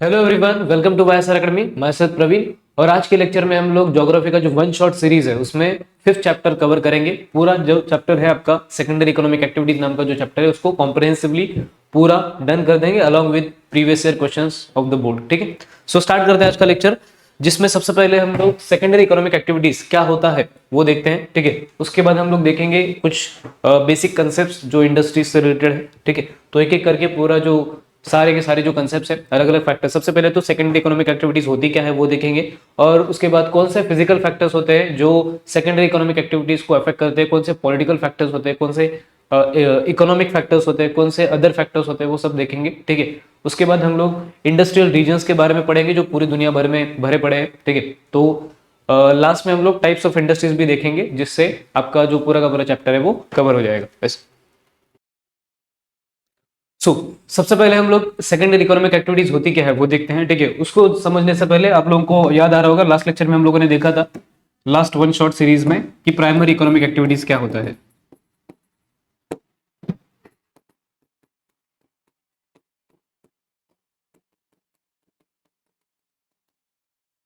Hello everyone, welcome to YSR academy. मैं sir Praveen और आज के लेक्चर में हम लोग ज्योग्राफी का जो वन शॉट सीरीज है उसमें फिफ्थ चैप्टर कवर करेंगे। पूरा जो चैप्टर है आपका सेकेंडरी इकोनॉमिक एक्टिविटीज नाम का जो चैप्टर है उसको कॉम्प्रिहेंसिवली पूरा डन कर देंगे along with previous year questions of the board. ठीक है, सो स्टार्ट करते हैं आज का लेक्चर, जिसमें सबसे पहले हम लोग सेकेंडरी इकोनॉमिक एक्टिविटीज क्या होता है वो देखते हैं। ठीक है, उसके बाद हम लोग देखेंगे कुछ बेसिक कंसेप्ट जो इंडस्ट्रीज से रिलेटेड है। ठीक है, तो एक एक करके पूरा जो सारे के सारे जो कंसेप्ट्स है, अलग अलग फैक्टर्स, सबसे पहले तो सेकेंडरी इकोनॉमिक एक्टिविटीज होती क्या है वो देखेंगे, और उसके बाद कौन से फिजिकल फैक्टर्स होते हैं जो सेकेंडरी इकोनॉमिक एक्टिविटीज को अफेक्ट करते हैं, कौन से पॉलिटिकल फैक्टर्स होते हैं, कौन से इकोनॉमिक फैक्टर्स होते हैं, कौन से अदर फैक्टर्स होते हैं, वो सब देखेंगे। ठीक है, उसके बाद हम लोग इंडस्ट्रियल रीजन्स के बारे में पढ़ेंगे जो पूरी दुनिया भर में भरे पड़े हैं। ठीक है, तो लास्ट में हम लोग टाइप्स ऑफ इंडस्ट्रीज भी देखेंगे, जिससे आपका जो पूरा का पूरा चैप्टर है वो कवर हो जाएगा। वैसे सबसे पहले हम लोग सेकेंडरी इकोनॉमिक एक्टिविटीज होती क्या है वो देखते हैं। ठीक है, उसको समझने से पहले आप लोगों को याद आ रहा होगा लास्ट लेक्चर में हम लोगों ने देखा था, लास्ट वन शॉट सीरीज में, कि प्राइमरी इकोनॉमिक एक्टिविटीज क्या होता है।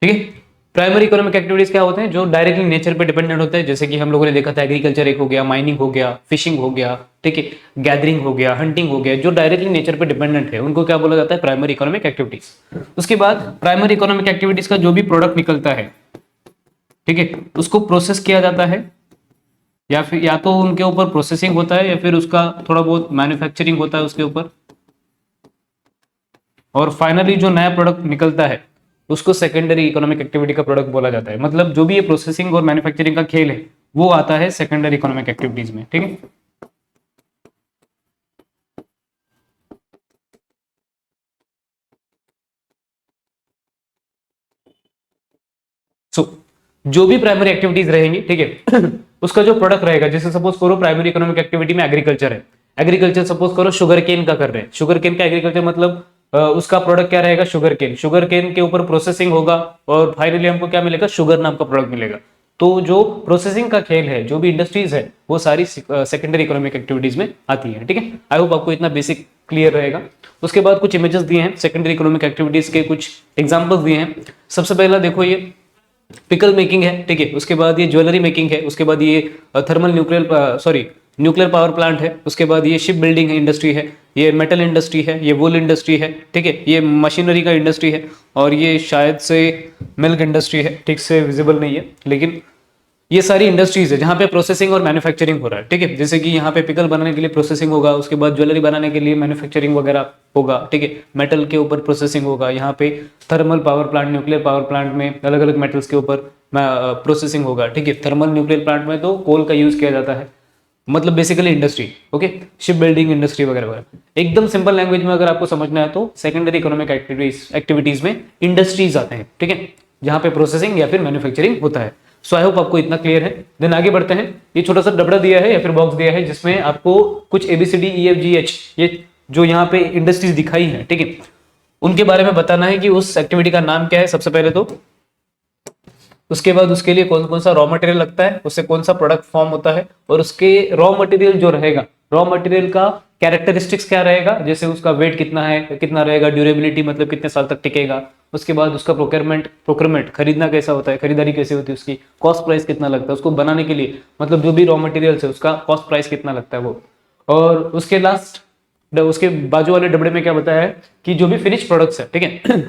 ठीक है, प्राइमरी इकोनॉमिक एक्टिविटीज क्या होते हैं जो डायरेक्टली नेचर पे डिपेंडेंट होते हैं, जैसे कि हम लोगों ने देखा था एग्रीकल्चर एक हो गया, माइनिंग हो गया, फिशिंग हो गया, ठीक है, गैदरिंग हो गया, हंटिंग हो गया, जो डायरेक्टली नेचर पे डिपेंडेंट है उनको क्या बोला जाता है, प्राइमरी इकोनॉमिक एक्टिविटीज। उसके बाद प्राइमरी इकोनॉमिक एक्टिविटीज का जो भी प्रोडक्ट निकलता है, ठीक है, उसको प्रोसेस किया जाता है, या फिर या तो उनके ऊपर प्रोसेसिंग होता है या फिर उसका थोड़ा बहुत मैन्युफैक्चरिंग होता है उसके ऊपर, और फाइनली जो नया प्रोडक्ट निकलता है उसको सेकेंडरी इकोनॉमिक एक्टिविटी का प्रोडक्ट बोला जाता है। मतलब जो भी ये प्रोसेसिंग और मैन्युफैक्चरिंग का खेल है वो आता है सेकेंडरी इकोनॉमिक एक्टिविटीज में। ठीक है, सो जो भी प्राइमरी एक्टिविटीज रहेंगी, ठीक है, उसका जो प्रोडक्ट रहेगा, जैसे सपोज करो प्राइमरी इकोनॉमिक एक्टिविटी में एग्रीकल्चर है, एग्रीकल्चर सपोज करो शुगर केन का कर रहे हैं, शुगर केन का एग्रीकल्चर मतलब उसका प्रोडक्ट क्या रहेगा, शुगर केन, शुगर केन के ऊपर प्रोसेसिंग होगा और फाइनली हमको क्या मिलेगा, शुगर नाम का प्रोडक्ट मिलेगा। तो जो प्रोसेसिंग का खेल है, जो भी इंडस्ट्रीज है, वो सारी सेकेंडरी इकोनॉमिक एक्टिविटीज में आती है। ठीक है, आई होप आपको इतना बेसिक क्लियर रहेगा। उसके बाद कुछ इमेजेस दिए हैं सेकेंडरी इकोनॉमिक एक्टिविटीज के, कुछ एग्जांपल्स दिए हैं। सबसे पहला देखो, ये पिकल मेकिंग है, ठीक है, उसके बाद ये ज्वेलरी मेकिंग है, उसके बाद ये थर्मल न्यूक्लियर पावर प्लांट है, उसके बाद ये शिप बिल्डिंग है, इंडस्ट्री है, ये मेटल इंडस्ट्री है, ये वूल इंडस्ट्री है, ठीक है, ये मशीनरी का इंडस्ट्री है, और ये शायद से मिल्क इंडस्ट्री है, ठीक से विजिबल नहीं है, लेकिन ये सारी इंडस्ट्रीज है जहाँ पे प्रोसेसिंग और मैन्युफैक्चरिंग हो रहा है। ठीक है, जैसे कि यहाँ पे पिकल बनाने के लिए प्रोसेसिंग होगा, उसके बाद ज्वेलरी बनाने के लिए मैन्युफैक्चरिंग वगैरह होगा, ठीक है, मेटल के ऊपर प्रोसेसिंग होगा, यहाँ पे thermal power plant, nuclear power plant में अलग अलग मेटल्स के ऊपर प्रोसेसिंग होगा। ठीक है, थर्मल न्यूक्लियर प्लांट में तो कोल का यूज किया जाता है, मतलब basically industry. Okay, ship building industry वगैरह वगैरह। एकदम सिंपल लैंग्वेज में अगर आपको समझना है तो सेकेंडरी इकोनॉमिक एक्टिविटीज में इंडस्ट्रीज आते हैं, ठीक है, जहाँ पे प्रोसेसिंग या फिर मैन्युफैक्चरिंग होता है। सो आई होप आपको इतना क्लियर है। देन आगे बढ़ते हैं। ये छोटा सा डबड़ा दिया है या फिर बॉक्स दिया है जिसमें आपको कुछ ABCDEFGH, ये जो यहाँ पे इंडस्ट्रीज दिखाई है, ठीक है, उनके बारे में बताना है कि उस एक्टिविटी का नाम क्या है सबसे पहले तो, उसके बाद उसके लिए कौन कौन सा रॉ मटेरियल लगता है, उससे कौन सा प्रोडक्ट फॉर्म होता है, और उसके रॉ मटेरियल जो रहेगा, रॉ मटेरियल का कैरेक्टरिस्टिक्स क्या रहेगा, जैसे उसका वेट कितना है, कितना रहेगा, ड्यूरेबिलिटी मतलब कितने साल तक टिकेगा, उसके बाद उसका प्रोक्योरमेंट खरीदना कैसा होता है, खरीदारी कैसे होती है, उसकी कॉस्ट प्राइस कितना लगता है, उसको बनाने के लिए मतलब जो भी रॉ मटेरियल्स है उसका कॉस्ट प्राइस कितना लगता है वो, और उसके लास्ट उसके बाजू वाले डबड़े में क्या बताया है कि जो भी फिनिश प्रोडक्ट्स है, ठीक है,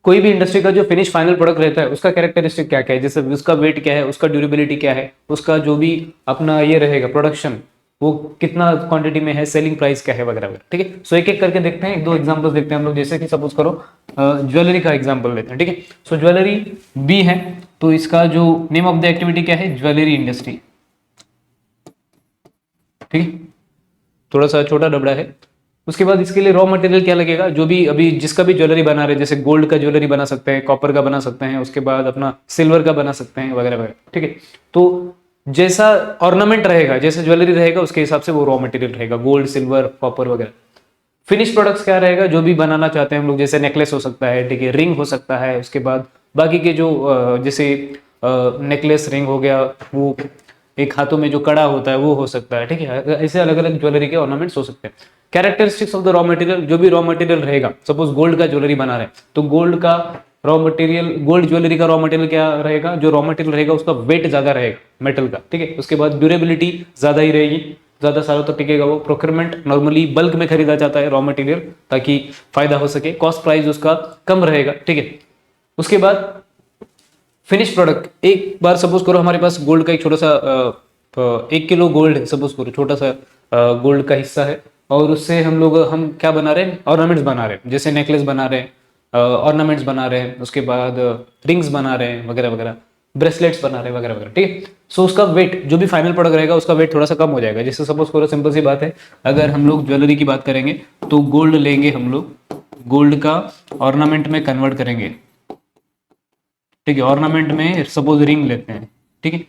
कोई भी इंडस्ट्री का जो फिनिश फाइनल प्रोडक्ट रहता है उसका कैरेक्टरिस्टिक क्या क्या है, जैसे उसका वेट क्या है, उसका ड्यूरेबिलिटी क्या है, उसका जो भी अपना ये रहेगा प्रोडक्शन वो कितना क्वांटिटी में है, सेलिंग प्राइस क्या है वगैरह वगैरह। ठीक है, सो एक एक करके देखते हैं, एक दो एग्जांपल्स देखते हैं हम लोग। जैसे कि सपोज करो ज्वेलरी का एग्जांपल लेते हैं, ठीक है, सो ज्वेलरी बी है, तो इसका जो नेम ऑफ द एक्टिविटी क्या है, ज्वेलरी इंडस्ट्री। ठीक है, थोड़ा सा छोटा डबड़ा है। उसके बाद इसके लिए रॉ मटेरियल क्या लगेगा, जो भी अभी जिसका भी ज्वेलरी बना रहे हैं, जैसे गोल्ड का ज्वेलरी बना सकते हैं, कॉपर का बना सकते हैं, उसके बाद अपना सिल्वर का बना सकते हैं वगैरह वगैरह। ठीक है, तो जैसा ऑर्नामेंट रहेगा, जैसे ज्वेलरी रहेगा उसके हिसाब से वो रॉ मटेरियल रहेगा, गोल्ड, सिल्वर, कॉपर वगैरह। फिनिश प्रोडक्ट्स क्या रहेगा, जो भी बनाना चाहते हैं हम लोग, जैसे नेकलेस हो सकता है, ठीक है, रिंग हो सकता है, उसके बाद बाकी के जो जैसे नेकलेस, रिंग हो गया, वो एक हाथों में जो कड़ा होता है वो हो सकता है। ठीक है, ऐसे अलग अलग ज्वेलरी के ऑर्नामेंट्स हो सकते हैं। Characteristics of the raw material, जो भी रॉ मटेरियल रहेगा, सपोज गोल्ड का ज्वेलरी बना रहे हैं तो गोल्ड का रॉ मटेरियल, गोल्ड ज्वेलरी का रॉ मटेरियल क्या रहेगा, जो रॉ मटेरियल रहेगा उसका वेट ज्यादा रहेगा मेटल का, ठीक है। उसके बाद ड्यूरेबिलिटी ज्यादा ही रहेगी, ज्यादा सालों तक टिकेगा वो। प्रोक्योरमेंट नॉर्मली बल्क में खरीदा जाता है रॉ मटेरियल ताकि फायदा हो सके। कॉस्ट प्राइस उसका कम रहेगा, ठीक है। उसके बाद फिनिश प्रोडक्ट, एक बार सपोज करो हमारे पास गोल्ड का एक छोटा सा 1 किलो गोल्ड है, सपोज करो छोटा सा गोल्ड का हिस्सा है, और उससे हम क्या बना रहे हैं, ऑर्नामेंट्स बना रहे हैं, जैसे नेकलेस बना रहे हैं, ऑर्नामेंट्स बना रहे हैं, उसके बाद रिंग्स बना रहे हैं वगैरह वगैरह, ब्रेसलेट्स बना रहे हैं वगैरह वगैरह, ठीक है। सो उसका वेट, जो भी फाइनल प्रोडक्ट रहेगा उसका वेट थोड़ा सा कम हो जाएगा। जैसे सपोज करो सिंपल सी बात है, अगर हम लोग ज्वेलरी की बात करेंगे तो गोल्ड लेंगे हम लोग, गोल्ड का ऑर्नामेंट में कन्वर्ट करेंगे, ठीक है। ऑर्नामेंट में सपोज रिंग लेते हैं, ठीक है।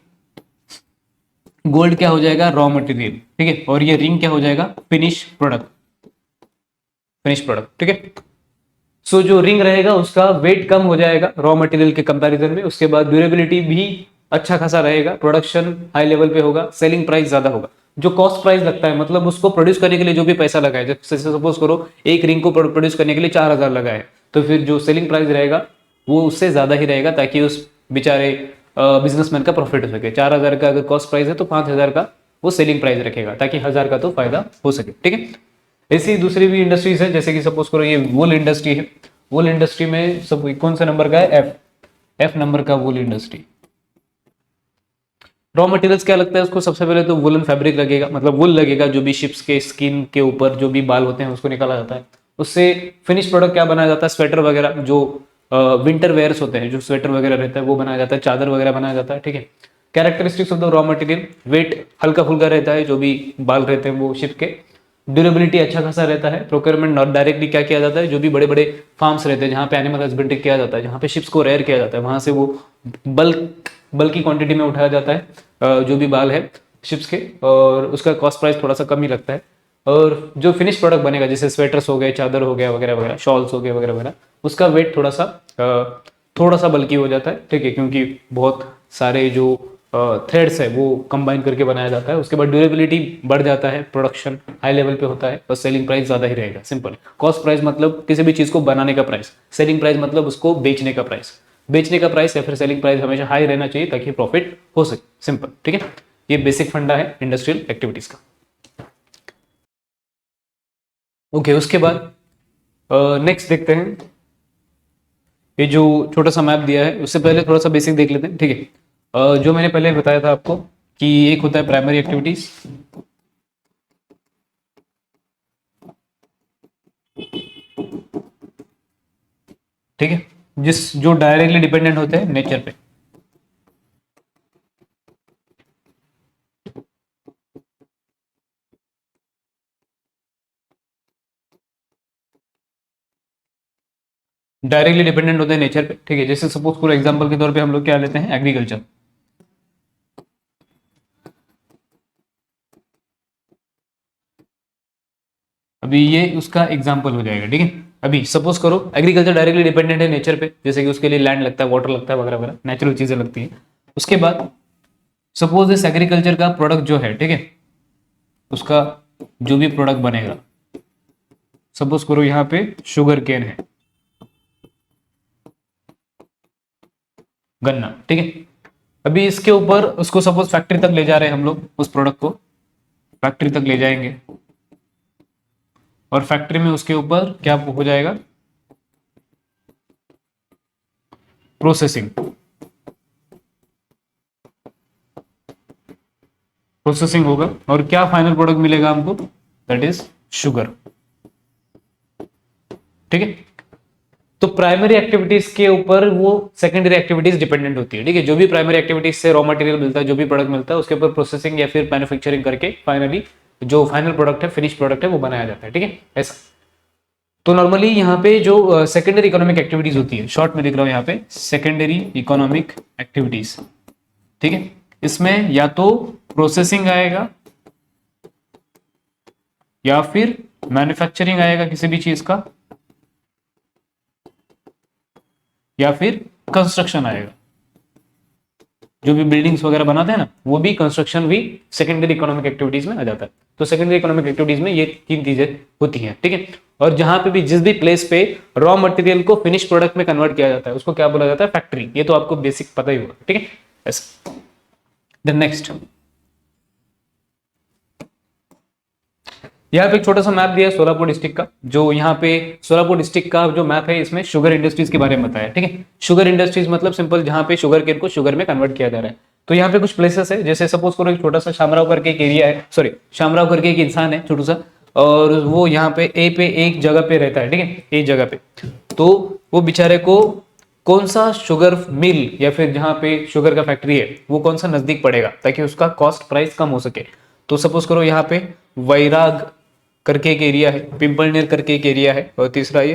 गोल्ड क्या हो जाएगा, रॉ मटेरियल, ठीक है, और ये रिंग क्या हो जाएगा, फिनिश प्रोडक्ट, फिनिश प्रोडक्ट, ठीक है। सो जो रिंग रहेगा उसका वेट कम हो जाएगा रॉ मटेरियल के कंपैरिजन में। उसके बाद ड्यूरेबिलिटी भी अच्छा खासा रहेगा, प्रोडक्शन हाई लेवल पे होगा, सेलिंग प्राइस ज्यादा होगा। जो कॉस्ट प्राइस लगता है, मतलब उसको प्रोड्यूस करने के लिए जो भी पैसा लगा है, जैसे सपोज करो एक रिंग को प्रोड्यूस करने के लिए 4,000 लगा है, तो फिर जो सेलिंग प्राइस रहेगा वो उससे ज्यादा ही रहेगा, ताकि उस बेचारे बिजनेसमैन का प्रॉफिट हो सके। 4,000 का अगर कॉस्ट प्राइस है तो 5,000 का वो सेलिंग प्राइस रखेगा, ताकि 1,000 का तो फायदा हो सके, ठीक है। ऐसी दूसरी भी इंडस्ट्रीज है, जैसे कि सपोज करो ये वूल इंडस्ट्री है। वूल इंडस्ट्री में सब कौन सा नंबर का है, एफ नंबर का वूल इंडस्ट्री। रॉ मटेरियल्स क्या लगता है उसको, सबसे पहले तो वुलन फैब्रिक लगेगा, मतलब वुल लगेगा, जो भी शिप्स के स्किन के ऊपर जो भी बाल होते हैं उसको निकाला जाता है। उससे फिनिश प्रोडक्ट क्या बनाया जाता है, स्वेटर वगैरह, जो विंटर वेयर्स होते हैं, जो स्वेटर वगैरह रहता है वो बनाया जाता है, चादर वगैरह बनाया जाता है, ठीक है। Characteristics of the raw material, weight हल्का फुल्का रहता है, जो भी बाल रहते हैं वो शिप के। ड्यूरेबिलिटी अच्छा खासा रहता है। प्रोक्योरमेंट नॉट डायरेक्टली क्या किया जाता है, जो भी बड़े बड़े फार्म्स रहते हैं जहाँ पे एनिमल हस्बेंड्री किया जाता है, जहाँ पे शिप्स को रेयर किया जाता है, वहां से वो बल्कि क्वांटिटी में उठाया जाता है जो भी बाल है शिप्स के, और उसका कॉस्ट प्राइस थोड़ा सा कम ही लगता है। और जो फिनिश प्रोडक्ट बनेगा, जैसे स्वेटर्स हो गए, चादर हो गया वगैरह वगैरह, शॉल्स हो गए वगैरह वगैरह, उसका वेट थोड़ा सा बल्कि हो जाता है, ठीक है, क्योंकि बहुत सारे जो थ्रेड्स है वो कंबाइन करके बनाया जाता है। उसके बाद ड्यूरेबिलिटी बढ़ जाता है, प्रोडक्शन हाई लेवल पे होता है, बस सेलिंग प्राइस ज्यादा ही रहेगा, सिंपल। कॉस्ट प्राइस मतलब किसी भी चीज को बनाने का प्राइस, सेलिंग प्राइस मतलब उसको बेचने का प्राइस, बेचने का प्राइस या फिर सेलिंग प्राइस हमेशा हाई रहना चाहिए ताकि प्रॉफिट हो सके, सिंपल, ठीक है। ये बेसिक फंडा है इंडस्ट्रियल एक्टिविटीज का। ओके, उसके बाद नेक्स्ट देखते हैं, ये जो छोटा सा मैप दिया है उससे पहले थोड़ा सा बेसिक देख लेते हैं, ठीक है। जो मैंने पहले बताया था आपको कि एक होता है प्राइमरी एक्टिविटीज, ठीक है, जो डायरेक्टली डिपेंडेंट होते हैं नेचर पे। डायरेक्टली डिपेंडेंट होते हैं नेचर पे, ठीक है। जैसे सपोज फॉर एग्जांपल के तौर पे हम लोग क्या लेते हैं, एग्रीकल्चर। अभी ये उसका एग्जांपल हो जाएगा, ठीक है। अभी सपोज करो एग्रीकल्चर डायरेक्टली डिपेंडेंट है नेचर पे, जैसे कि उसके लिए लैंड लगता है, वाटर लगता है वगैरह वगैरह, नेचुरल चीजें लगती है। उसके बाद सपोज इस एग्रीकल्चर का प्रोडक्ट जो है, ठीक है, उसका जो भी प्रोडक्ट बनेगा, सपोज करो यहाँ पे शुगर केन है, गन्ना, ठीक है। अभी इसके ऊपर उसको सपोज फैक्ट्री तक ले जा रहे हैं हम लोग, उस प्रोडक्ट को फैक्ट्री तक ले जाएंगे, और फैक्ट्री में उसके ऊपर क्या हो जाएगा, प्रोसेसिंग, प्रोसेसिंग होगा, और क्या फाइनल प्रोडक्ट मिलेगा हमको, दैट इज शुगर, ठीक है। तो प्राइमरी एक्टिविटीज के ऊपर वो सेकेंडरी एक्टिविटीज डिपेंडेंट होती है, ठीक है। जो भी प्राइमरी एक्टिविटीज से रॉ मटेरियल मिलता है, जो भी प्रोडक्ट मिलता है, उसके ऊपर प्रोसेसिंग या फिर मैन्युफैक्चरिंग करके फाइनली जो फाइनल प्रोडक्ट है, फिनिश प्रोडक्ट है, वो बनाया जाता है, ठीक है, ऐसा। तो नॉर्मली यहाँ पे जो सेकेंडरी इकोनॉमिक एक्टिविटीज होती है, शॉर्ट में लिख रहा हूं यहाँ पे, सेकेंडरी इकोनॉमिक एक्टिविटीज, ठीक है। इसमें या तो प्रोसेसिंग आएगा या फिर मैन्युफैक्चरिंग आएगा किसी भी चीज का, या फिर कंस्ट्रक्शन आएगा, जो भी बिल्डिंग्स वगैरह बनाते हैं ना, वो भी कंस्ट्रक्शन भी सेकेंडरी इकोनॉमिक एक्टिविटीज में आ जाता है। तो सेकेंडरी इकोनॉमिक एक्टिविटीज में ये 3 चीजें होती हैं, ठीक है। और जहां पे भी जिस भी प्लेस पे रॉ मटेरियल को फिनिश प्रोडक्ट में कन्वर्ट किया जाता है उसको क्या बोला जाता है? फैक्ट्री। ये तो आपको बेसिक पता ही होगा, ठीक है। देन नेक्स्ट, यहाँ पे एक छोटा सा मैप दिया है सोलापुर डिस्ट्रिक्ट का। जो यहाँ पे सोलापुर डिस्ट्रिक्ट का जो मैप है इसमें शुगर इंडस्ट्रीज के बारे में बताया, ठीक है। शुगर इंडस्ट्रीज मतलब सिंपल जहाँ पे शुगर केन को शुगर में कन्वर्ट किया जा रहा है। तो यहाँ पे कुछ प्लेसेस है, जैसे सपोज करो एक छोटा सा शामराव करके एक एरिया है, सॉरी शामराव करके एक इंसान है छोटू सा, और वो यहाँ पे एक जगह पे रहता है, ठीक है, एक जगह पे। तो वो बेचारे को कौन सा शुगर मिल या फिर जहाँ पे शुगर का फैक्ट्री है वो कौन सा नजदीक पड़ेगा ताकि उसका कॉस्ट प्राइस कम हो सके। तो सपोज करो यहाँ पे वैराग करके एक एरिया है, पिंपलनेर करके एक एरिया है, और तीसरा ये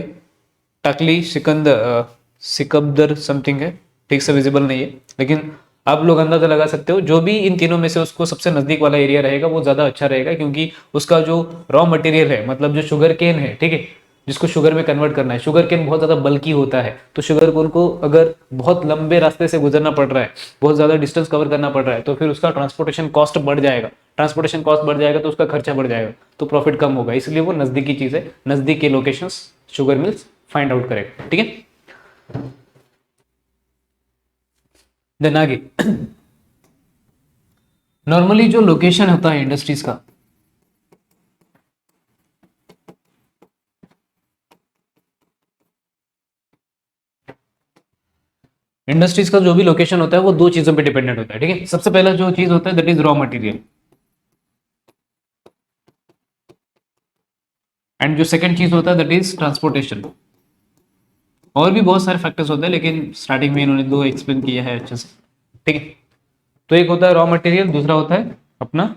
टाकली सिकंदर समथिंग है, ठीक से विजिबल नहीं है, लेकिन आप लोग अंदाजा लगा सकते हो। जो भी इन तीनों में से उसको सबसे नजदीक वाला एरिया रहेगा वो ज्यादा अच्छा रहेगा, क्योंकि उसका जो रॉ मटेरियल है, मतलब जो शुगर केन है, ठीक है, जिसको शुगर में कन्वर्ट करना है। शुगर केन बहुत ज्यादा बल्की होता है, तो शुगर केन को अगर बहुत लंबे रास्ते से गुजरना पड़ रहा है, बहुत ज्यादा डिस्टेंस कवर करना पड़ रहा है, तो फिर उसका ट्रांसपोर्टेशन कॉस्ट बढ़ जाएगा। ट्रांसपोर्टेशन कॉस्ट बढ़ जाएगा तो उसका खर्चा बढ़ जाएगा, तो प्रॉफिट कम होगा। इसलिए वो नजदीकी चीज है, नजदीक के locations sugar mills find out करेगा, ठीक है। देन आगे नॉर्मली जो लोकेशन होता है इंडस्ट्रीज का, इंडस्ट्रीज का जो भी लोकेशन होता है वो 2 चीजों पे डिपेंडेंट होता है, ठीक है। सबसे पहला जो चीज होता है that is raw material, and जो सेकंड चीज होता है दैट इज ट्रांसपोर्टेशन। और भी बहुत सारे फैक्टर्स होते हैं, लेकिन स्टार्टिंग में इन्होंने 2 एक्सप्लेन किया है अच्छे से, ठीक है। तो एक होता है रॉ मटेरियल, दूसरा होता है अपना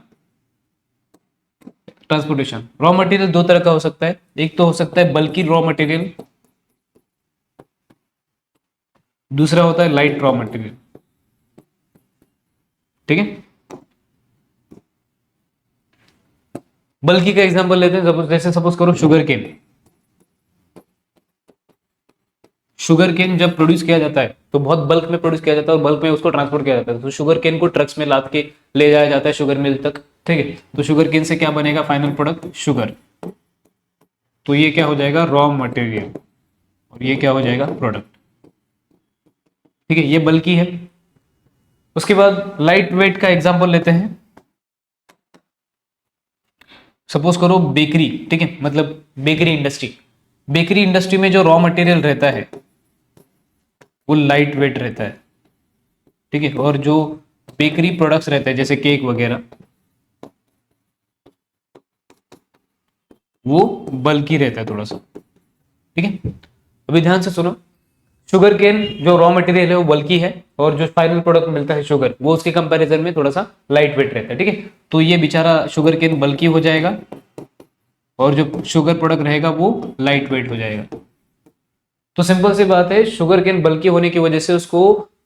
ट्रांसपोर्टेशन। रॉ मटेरियल 2 तरह का हो सकता है, एक तो हो सकता है बल्कि रॉ मटेरियल, दूसरा होता है लाइट रॉ मटेरियल, ठीक है। बल्कि का एग्जांपल लेते हैं, जैसे सपोज करो शुगर केन। शुगर केन जब प्रोड्यूस किया जाता है तो बहुत बल्क में प्रोड्यूस किया जाता है और बल्क में उसको ट्रांसपोर्ट किया जाता है। तो शुगर केन को ट्रक्स में लाद के ले जाया जाता है शुगर मिल तक, ठीक है। तो शुगर केन से क्या बनेगा फाइनल प्रोडक्ट? शुगर। तो ये क्या हो जाएगा? रॉ मटेरियल, और ये क्या हो जाएगा? प्रोडक्ट, ठीक है। ये बल्कि है। उसके बाद लाइट वेट का एग्जांपल लेते हैं। सपोज करो बेकरी, ठीक है, मतलब बेकरी इंडस्ट्री। बेकरी इंडस्ट्री में जो रॉ मटेरियल रहता है वो लाइट वेट रहता है, ठीक है। और जो बेकरी प्रोडक्ट्स रहते हैं जैसे केक वगैरह, वो बल्कि रहता है थोड़ा सा, ठीक है। अभी ध्यान से सुनो, शुगर केन जो रॉ मटेरियल है वो बल्कि है, और जो फाइनल प्रोडक्ट मिलता है शुगर, वो उसके कंपैरिजन में थोड़ा सा लाइट वेट रहता है, ठीक है। तो ये बेचारा शुगर केन बल्कि हो जाएगा और जो शुगर प्रोडक्ट रहेगा वो लाइट वेट हो जाएगा। तो सिंपल सी बात है, शुगर केन बल्कि होने की वजह से उसको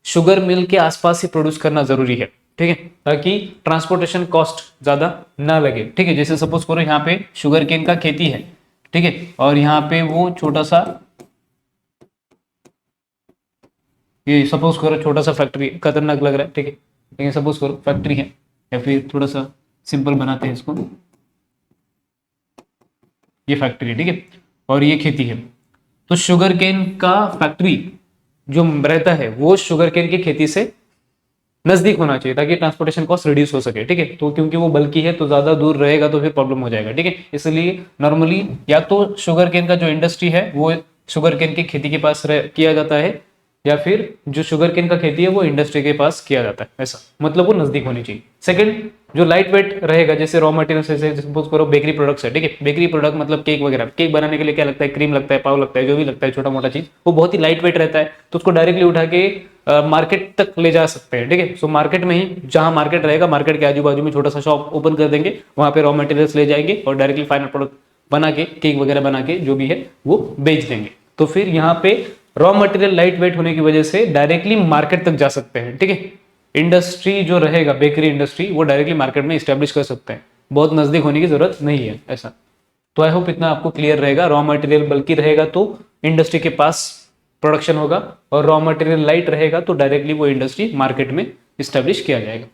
शुगर मिल के आसपास ही प्रोड्यूस करना जरूरी है, ठीक है, ताकि ट्रांसपोर्टेशन कॉस्ट ज्यादा ना लगे, ठीक है। जैसे सपोज करो यहाँ पे शुगर केन का खेती है, ठीक है, और यहाँ पे वो छोटा सा, ये सपोज करो छोटा सा फैक्ट्री, खतरनाक लग रहा है, ठीक है, लेकिन सपोज करो फैक्ट्री है, या फिर थोड़ा सा सिंपल बनाते हैं इसको, ये फैक्ट्री है, ठीक है, और ये खेती है। तो शुगर केन का फैक्ट्री जो रहता है वो शुगर केन की खेती से नजदीक होना चाहिए ताकि ट्रांसपोर्टेशन कॉस्ट रिड्यूस हो सके, ठीक है। तो क्योंकि वो बल्कि है तो ज्यादा दूर रहेगा तो फिर प्रॉब्लम हो जाएगा, ठीक है। इसलिए नॉर्मली या तो शुगर केन का जो इंडस्ट्री है वो शुगर केन की खेती के पास किया जाता है, या फिर जो शुगर केन का खेती है वो इंडस्ट्री के पास किया जाता है, ऐसा मतलब वो नजदीक होनी चाहिए। सेकंड, जो लाइट वेट रहेगा, जैसे रॉ मटेरियल से सपोज करो बेकरी प्रोडक्ट्स है, ठीक है। बेकरी प्रोडक्ट मतलब केक वगैरह, केक बनाने के लिए क्या लगता है? क्रीम लगता है, पाव लगता है, जो भी लगता है छोटा मोटा चीज, वो बहुत ही लाइट वेट रहता है, तो उसको डायरेक्टली उठा के मार्केट तक ले जा सकते हैं, ठीक है। सो मार्केट में ही, जहां मार्केट रहेगा, मार्केट के आजू बाजू में छोटा सा शॉप ओपन कर देंगे, वहां पे रॉ मटेरियल्स ले जाएंगे और डायरेक्टली फाइनल प्रोडक्ट बना के, केक वगैरह बना के जो भी है वो बेच देंगे। तो फिर यहाँ पे रॉ मटेरियल लाइट वेट होने की वजह से डायरेक्टली मार्केट तक जा सकते हैं, ठीक है। इंडस्ट्री जो रहेगा बेकरी इंडस्ट्री, वो डायरेक्टली मार्केट में स्टैब्लिश कर सकते हैं, बहुत नजदीक होने की जरूरत नहीं है, ऐसा। तो आई होप इतना आपको क्लियर रहेगा। रॉ मटेरियल बल्कि रहेगा तो इंडस्ट्री के पास प्रोडक्शन होगा, और रॉ मटेरियल लाइट रहेगा तो डायरेक्टली वो इंडस्ट्री मार्केट में इस्टेब्लिश किया जाएगा।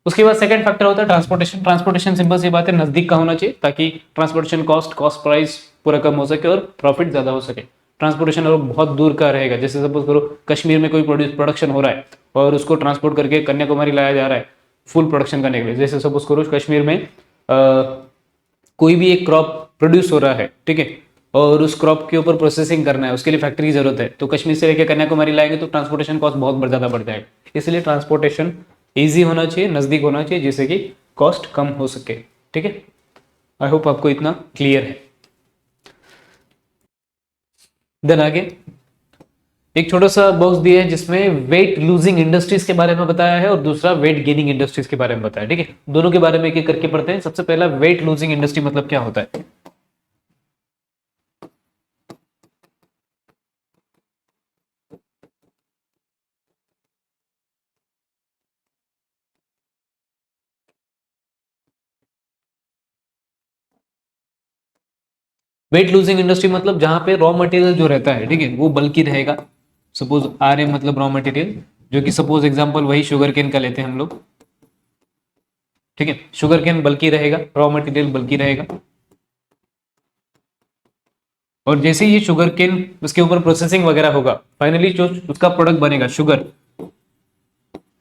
उसके बाद सेकंड फैक्टर होता है ट्रांसपोर्टेशन। ट्रांसपोर्टेशन सिंपल सी बात है, नजदीक का होना चाहिए ताकि ट्रांसपोर्टेशन कॉस्ट प्राइस पूरा कम हो सके और प्रॉफिट ज्यादा हो सके। ट्रांसपोर्टेशन अगर बहुत दूर का रहेगा, जैसे सपोज करो कश्मीर में कोई प्रोडक्शन हो रहा है और उसको ट्रांसपोर्ट करके कन्याकुमारी लाया जा रहा है फुल प्रोडक्शन करने के लिए। जैसे सपोज करो कश्मीर में कोई भी एक क्रॉप प्रोड्यूस हो रहा है, ठीक है, और उस क्रॉप के ऊपर प्रोसेसिंग करना है, उसके लिए फैक्ट्री की जरूरत है, तो कश्मीर से लेकर कन्याकुमारी लाएंगे तो ट्रांसपोर्टेशन कॉस्ट बहुत ज्यादा बढ़ जाएगा। इसलिए ट्रांसपोर्टेशन ईजी होना चाहिए, नजदीक होना चाहिए, जिससे कि कॉस्ट कम हो सके। ठीक है, आई होप आपको इतना क्लियर है। देन आगे एक छोटा सा बॉक्स दिया है जिसमें वेट लूजिंग इंडस्ट्रीज के बारे में बताया है और दूसरा वेट गेनिंग इंडस्ट्रीज के बारे में बताया। ठीक है, दोनों के बारे में एक एक करके पढ़ते हैं। सबसे पहला वेट लूजिंग इंडस्ट्री मतलब क्या होता है। वेट लूजिंग इंडस्ट्री मतलब जहां पे रॉ मटेरियल जो रहता है, ठीक है, वो बल्कि रहेगा। सपोज आर एम मतलब रॉ मटेरियल, जो कि सपोज एग्जांपल वही शुगर केन का लेते हैं हम लोग। ठीक है, शुगर केन बल्कि रहेगा, रॉ मटेरियल बल्कि रहेगा, और जैसे ही शुगर केन उसके ऊपर प्रोसेसिंग वगैरह होगा, फाइनली जो उसका प्रोडक्ट बनेगा शुगर,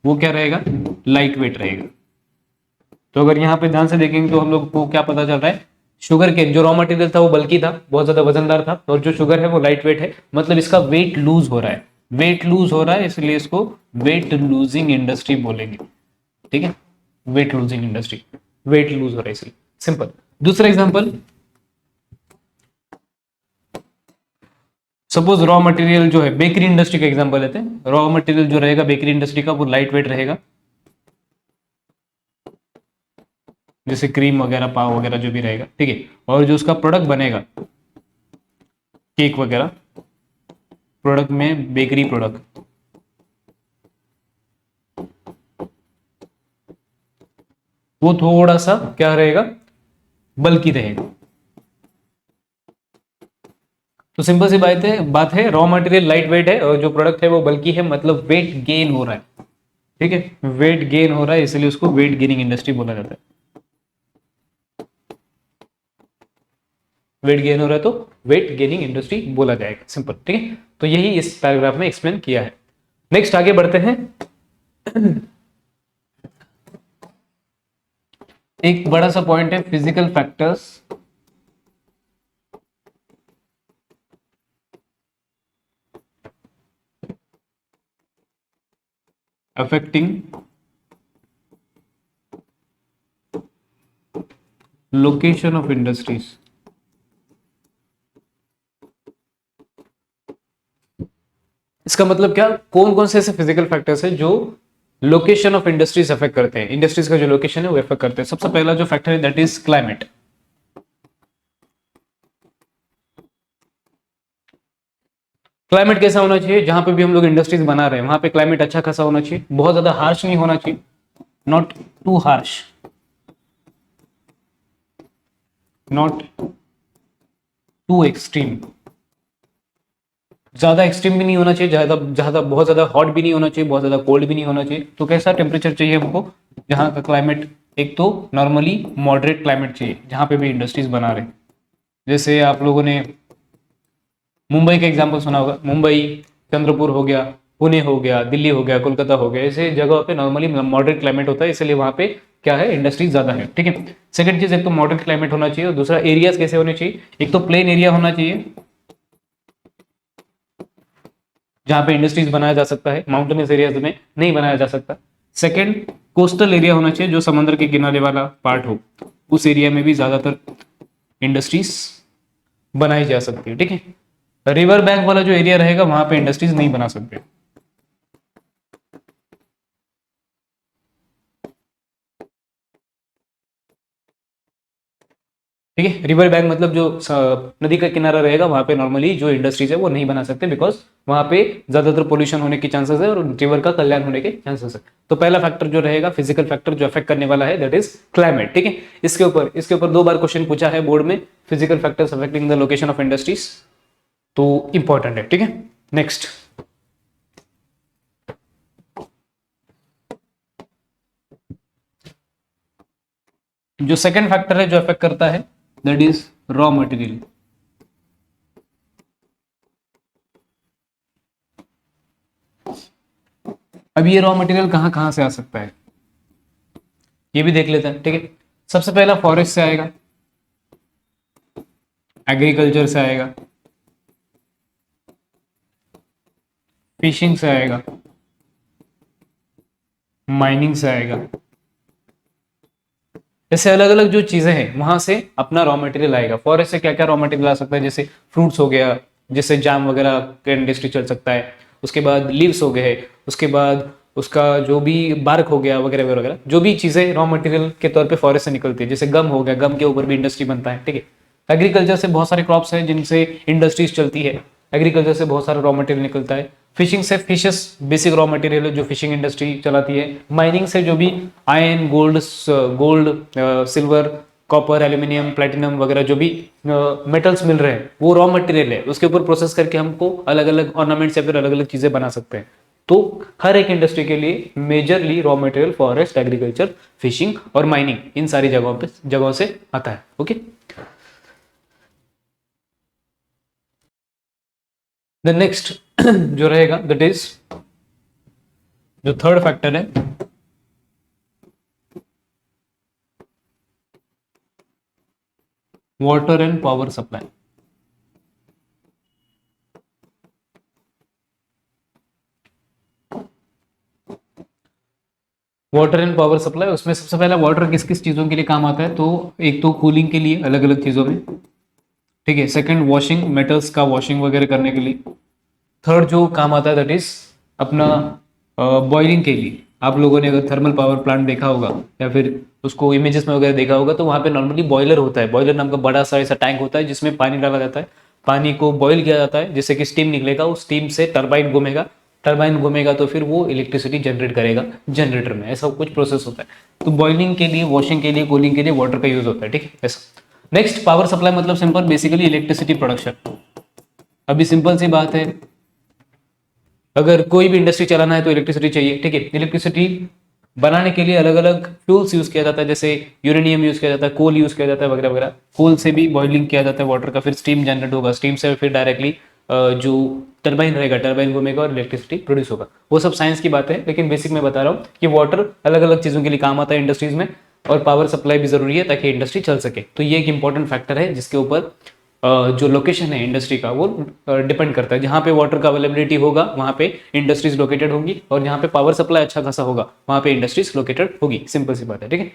वो क्या रहेगा, लाइट वेट रहेगा। तो अगर यहाँ पे ध्यान से देखेंगे तो हम लोग को क्या पता चल रहा है, शुगर केन जो रॉ मटेरियल था वो बल्कि था, बहुत ज्यादा वजनदार था, और जो शुगर है वो लाइट वेट है, मतलब इसका वेट लूज हो रहा है। वेट लूज हो रहा है इसलिए इसको वेट लूजिंग इंडस्ट्री बोलेंगे। ठीक है, weight losing industry, weight lose हो रहा है इसलिए, सिंपल। दूसरा एग्जांपल, सपोज रॉ मटेरियल जो है बेकरी इंडस्ट्री का एग्जांपल लेते हैं। रॉ मटेरियल जो रहेगा बेकरी इंडस्ट्री का वो लाइट वेट रहेगा, जैसे क्रीम वगैरह, पाव वगैरह जो भी रहेगा। ठीक है, और जो उसका प्रोडक्ट बनेगा, केक वगैरह प्रोडक्ट में, बेकरी प्रोडक्ट, वो थोड़ा सा क्या रहेगा, बल्कि रहेगा। तो सिंपल सी बात है रॉ मटेरियल लाइट वेट है और जो प्रोडक्ट है वो बल्कि है, मतलब वेट गेन हो रहा है। ठीक है, वेट गेन हो रहा है इसलिए उसको वेट गेनिंग इंडस्ट्री बोला जाता है। वेट गेन हो रहा है तो वेट गेनिंग इंडस्ट्री बोला जाएगा, सिंपल। ठीक है, तो यही इस पैराग्राफ में एक्सप्लेन किया है। नेक्स्ट आगे बढ़ते हैं। एक बड़ा सा पॉइंट है physical factors affecting location of industries। इसका मतलब क्या, कौन कौन से ऐसे फिजिकल फैक्टर्स है जो लोकेशन ऑफ इंडस्ट्रीज अफेक्ट करते हैं, इंडस्ट्रीज का जो लोकेशन है वो अफेक्ट करते हैं। सबसे पहला जो फैक्टर है दैट इज क्लाइमेट। क्लाइमेट कैसा होना चाहिए, जहां पे भी हम लोग इंडस्ट्रीज बना रहे हैं वहां पे क्लाइमेट अच्छा खासा होना चाहिए, बहुत ज्यादा हार्श नहीं होना चाहिए, not too harsh, not too extreme. ज्यादा एक्सट्रीम भी नहीं होना चाहिए, ज्यादा ज्यादा बहुत ज्यादा हॉट भी नहीं होना चाहिए, बहुत ज्यादा कोल्ड भी नहीं होना चाहिए। तो कैसा टेम्परेचर चाहिए हमको, जहां का क्लाइमेट एक तो नॉर्मली मॉडरेट क्लाइमेट चाहिए जहां पे भी इंडस्ट्रीज बना रहे हैं। जैसे आप लोगों ने मुंबई का एग्जाम्पल सुना होगा, मुंबई, चंद्रपुर हो गया, पुणे हो गया, दिल्ली हो गया, कोलकाता हो गया, ऐसे जगह पे नॉर्मली मॉडरेट क्लाइमेट होता है, इसलिए वहां पे क्या है, इंडस्ट्रीज ज्यादा है। ठीक है, सेकंड चीज, एक तो मॉडरेट क्लाइमेट होना चाहिए और दूसरा एरियाज कैसे होने चाहिए, एक तो प्लेन एरिया होना चाहिए जहां पे इंडस्ट्रीज बनाया जा सकता है, माउंटेनियस एरियाज में नहीं बनाया जा सकता। सेकंड, कोस्टल एरिया होना चाहिए, जो समुद्र के किनारे वाला पार्ट हो, उस एरिया में भी ज्यादातर इंडस्ट्रीज बनाई जा सकती है। ठीक है, रिवर बैंक वाला जो एरिया रहेगा वहां पे इंडस्ट्रीज नहीं बना सकते। ठीक है, रिवर बैंक मतलब जो नदी का किनारा रहेगा वहां पे नॉर्मली जो इंडस्ट्रीज है वो नहीं बना सकते, बिकॉज वहां पे ज्यादातर पोल्यूशन होने के चांसेस है और रिवर का कल्याण होने के चांसेस है। तो पहला फैक्टर जो रहेगा फिजिकल फैक्टर जो अफेक्ट करने वाला है दैट इज क्लाइमेट। ठीक है, इसके ऊपर 2 बार क्वेश्चन पूछा है बोर्ड में, physical factors affecting the location of industries, तो इंपॉर्टेंट है। ठीक है, नेक्स्ट जो सेकंड फैक्टर है जो अफेक्ट करता है दैट इज रॉ मटेरियल। अब ये रॉ मटेरियल कहां कहां से आ सकता है ये भी देख लेते हैं, ठीक है। सबसे पहला फॉरेस्ट से आएगा, एग्रीकल्चर से आएगा, फिशिंग से आएगा, माइनिंग से आएगा। जैसे अलग अलग जो चीजें हैं वहां से अपना रॉ मटेरियल आएगा। फॉरेस्ट से क्या क्या रॉ मटेरियल आ सकता है, जैसे फ्रूट्स हो गया, जैसे जाम वगैरह का इंडस्ट्री चल सकता है। उसके बाद लीव्स हो गए, उसके बाद उसका जो भी बार्क हो गया वगैरह वगैरह, जो भी चीजें रॉ मटेरियल के तौर पे फॉरेस्ट से निकलती है। जैसे गम हो गया, गम के ऊपर भी इंडस्ट्री बनता है, ठीक है। एग्रीकल्चर से बहुत सारे क्रॉप्स हैं जिनसे इंडस्ट्रीज चलती है, एग्रीकल्चर से बहुत सारा रॉ मटेरियल निकलता है। फिशिंग से फिशेस बेसिक रॉ मटेरियल है जो फिशिंग इंडस्ट्री चलाती है। माइनिंग से जो भी iron, gold, silver, copper, aluminium, platinum वगैरह जो भी मेटल्स मिल रहे हैं वो रॉ मटेरियल है, उसके ऊपर प्रोसेस करके हमको अलग अलग ऑर्नामेंट्स या फिर अलग अलग चीजें बना सकते हैं। तो हर एक इंडस्ट्री के लिए majorly raw material forest, agriculture, fishing और माइनिंग इन सारी जगहों से आता है। ओके, द नेक्स्ट जो रहेगा दैट इज जो थर्ड फैक्टर है water and power supply. Water and power supply, उसमें सबसे पहला वाटर किस किस चीजों के लिए काम आता है, तो एक तो कूलिंग के लिए अलग अलग चीजों में, ठीक है। सेकंड वॉशिंग, मेटल्स का वॉशिंग वगैरह करने के लिए। थर्ड जो काम आता है दैट इज अपना बॉइलिंग के लिए। आप लोगों ने अगर थर्मल पावर प्लांट देखा होगा या फिर उसको इमेजेस में वगैरह देखा होगा तो वहाँ पे नॉर्मली बॉयलर होता है। बॉयलर नाम का बड़ा सा ऐसा टैंक होता है जिसमें पानी डाला जाता है, पानी को बॉईल किया जाता है जिससे कि स्टीम निकलेगा, उस स्टीम से टरबाइन घूमेगा, टरबाइन घूमेगा तो फिर वो इलेक्ट्रिसिटी जनरेट करेगा जनरेटर में, ऐसा कुछ प्रोसेस होता है। तो बॉइलिंग के लिए, वॉशिंग के लिए, कूलिंग के लिए वाटर का यूज होता है, ठीक है ऐसा। नेक्स्ट पावर सप्लाई मतलब सिंपल, बेसिकली इलेक्ट्रिसिटी प्रोडक्शन। अभी सिंपल सी बात है, अगर कोई भी इंडस्ट्री चलाना है तो इलेक्ट्रिसिटी चाहिए, ठीक है। इलेक्ट्रिसिटी बनाने के लिए अलग अलग फ्यूल्स यूज किया जाता है, जैसे यूरेनियम यूज किया जाता है, कोल यूज किया जाता है वगैरह वगैरह। कोल से भी बॉइलिंग किया जाता है वाटर का, फिर स्टीम जनरेट होगा, स्टीम से फिर डायरेक्टली जो टरबाइन रहेगा, टरबाइन घूमेगा और इलेक्ट्रिसिटी प्रोड्यूस होगा। वो सब साइंस की बात है, लेकिन बेसिक में बता रहा हूँ कि वाटर अलग अलग चीजों के लिए काम आता है इंडस्ट्रीज में, और पावर सप्लाई भी जरूरी है ताकि इंडस्ट्री चल सके। तो ये एक इंपॉर्टेंट फैक्टर है जिसके ऊपर जो लोकेशन है इंडस्ट्री का वो डिपेंड करता है। जहाँ पे वाटर का अवेलेबिलिटी होगा वहाँ पे इंडस्ट्रीज लोकेटेड होंगी, और जहाँ पे पावर सप्लाई अच्छा खासा होगा वहाँ पे इंडस्ट्रीज लोकेटेड होगी। सिंपल सी बात है, ठीक है।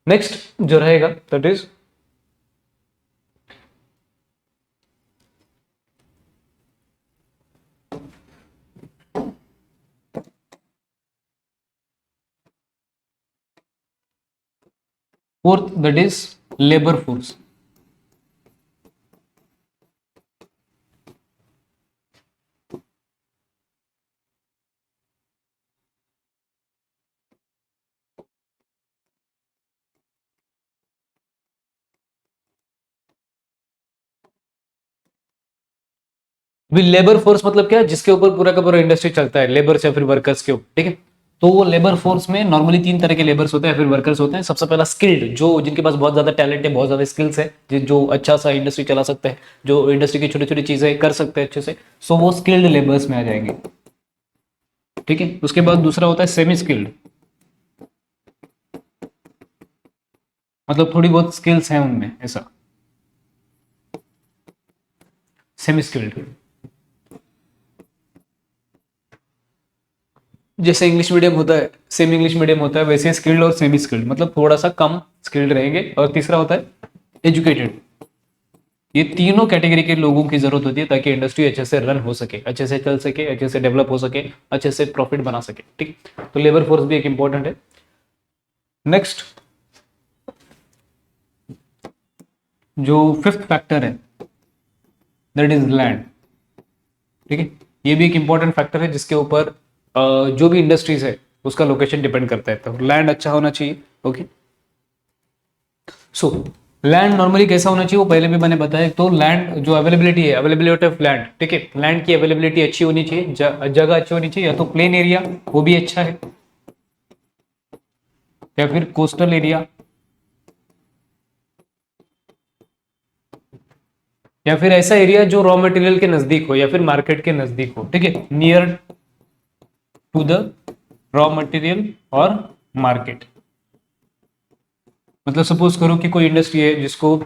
नेक्स्ट जो रहेगा that is fourth, that is labour force. भी लेबर फोर्स मतलब क्या है, जिसके ऊपर पूरा का पूरा इंडस्ट्री चलता है, लेबर या फिर वर्कर्स के ऊपर, ठीक है। तो वो लेबर फोर्स में नॉर्मली तीन तरह के लेबर्स होते हैं, फिर वर्कर्स होते हैं। सबसे पहला स्किल्ड, जो जिनके पास बहुत ज्यादा टैलेंट है, बहुत ज्यादा स्किल्स है, जो अच्छा सा इंडस्ट्री चला सकते हैं, जो इंडस्ट्री की छोटी छोटी चीजें कर सकते हैं अच्छे से, सो वो स्किल्ड लेबर्स में आ जाएंगे, ठीक है। उसके बाद दूसरा होता है सेमी स्किल्ड, मतलब थोड़ी बहुत स्किल्स हैं उनमें, ऐसा सेमी स्किल्ड। जैसे इंग्लिश मीडियम होता है, सेमी इंग्लिश मीडियम होता है, वैसे स्किल्ड और सेमी स्किल्ड मतलब थोड़ा सा कम स्किल्ड रहेंगे। और तीसरा होता है एजुकेटेड। ये तीनों कैटेगरी के लोगों की जरूरत होती है ताकि इंडस्ट्री अच्छे से रन हो सके, अच्छे से चल सके, अच्छे से डेवलप हो सके, अच्छे से प्रॉफिट बना सके, ठीक। तो लेबर फोर्स भी एक इंपॉर्टेंट है। नेक्स्ट जो फिफ्थ फैक्टर है दैट इज लैंड, ठीक है। ये भी एक इंपॉर्टेंट फैक्टर है जिसके ऊपर जो भी इंडस्ट्रीज है उसका लोकेशन डिपेंड करता है। तो लैंड अच्छा होना चाहिए, ओके। सो लैंड नॉर्मली कैसा होना चाहिए वो पहले भी मैंने बताया। तो लैंड जो अवेलेबिलिटी है, अवेलेबिलिटी ऑफ लैंड, ठीक है, लैंड की अवेलेबिलिटी अच्छी होनी चाहिए, जगह अच्छी होनी चाहिए, या तो प्लेन एरिया वो भी अच्छा है, या फिर कोस्टल एरिया, या फिर ऐसा एरिया जो रॉ मटेरियल के नजदीक हो या फिर मार्केट के नजदीक हो, ठीक है, near to the raw material और मार्केट। मतलब सपोज करो कि कोई इंडस्ट्री है जिसको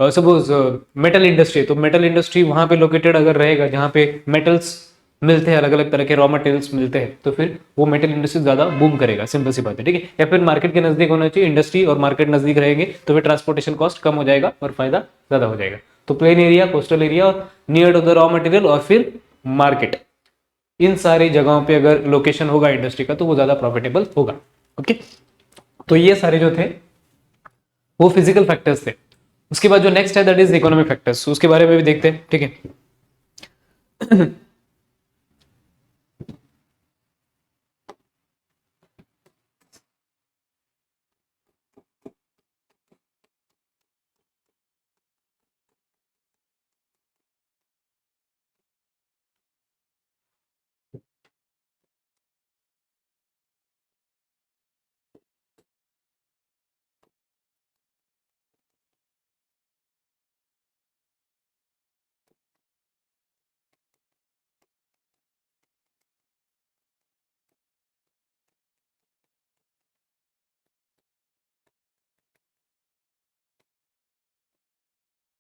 सपोज मेटल इंडस्ट्री है, तो मेटल इंडस्ट्री वहां पे लोकेटेड अगर रहेगा जहां पे मेटल्स मिलते हैं, अलग अलग तरह के रॉ मटेरियल्स मिलते हैं, तो फिर वो मेटल इंडस्ट्री ज्यादा बूम करेगा, सिंपल सी बात है, ठीक है। या फिर मार्केट के नजदीक होना चाहिए, इंडस्ट्री और मार्केट नजदीक रहेंगे तो फिर ट्रांसपोर्टेशन कॉस्ट कम हो जाएगा और फायदा ज्यादा हो जाएगा। तो प्लेन एरिया, कोस्टल एरिया और near to the raw material और फिर मार्केट, इन सारी जगहों पे अगर लोकेशन होगा इंडस्ट्री का तो वो ज्यादा प्रॉफिटेबल होगा। ओके, तो ये सारे जो थे वो फिजिकल फैक्टर्स थे। उसके बाद जो नेक्स्ट है दैट इज इकोनॉमिक फैक्टर्स, उसके बारे में भी देखते हैं, ठीक है।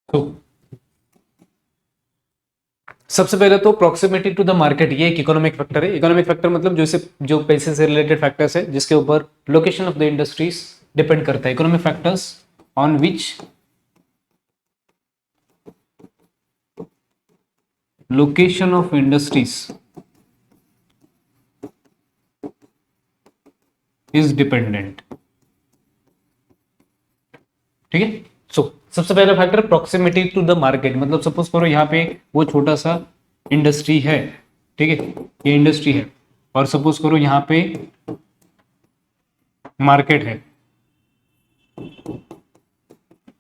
तो सबसे पहले तो प्रॉक्सिमिटी टू द मार्केट, ये एक इकोनॉमिक फैक्टर है। इकोनॉमिक फैक्टर मतलब जो पैसे से रिलेटेड फैक्टर्स है जिसके ऊपर location of the industries depend करता है। Economic factors on which location of industries is dependent, ठीक है। सो सबसे पहला factor proximity to the market, मतलब सपोज करो यहाँ पे वो छोटा सा इंडस्ट्री है, ठीक है, ये इंडस्ट्री है और सपोज करो यहाँ पे मार्केट है।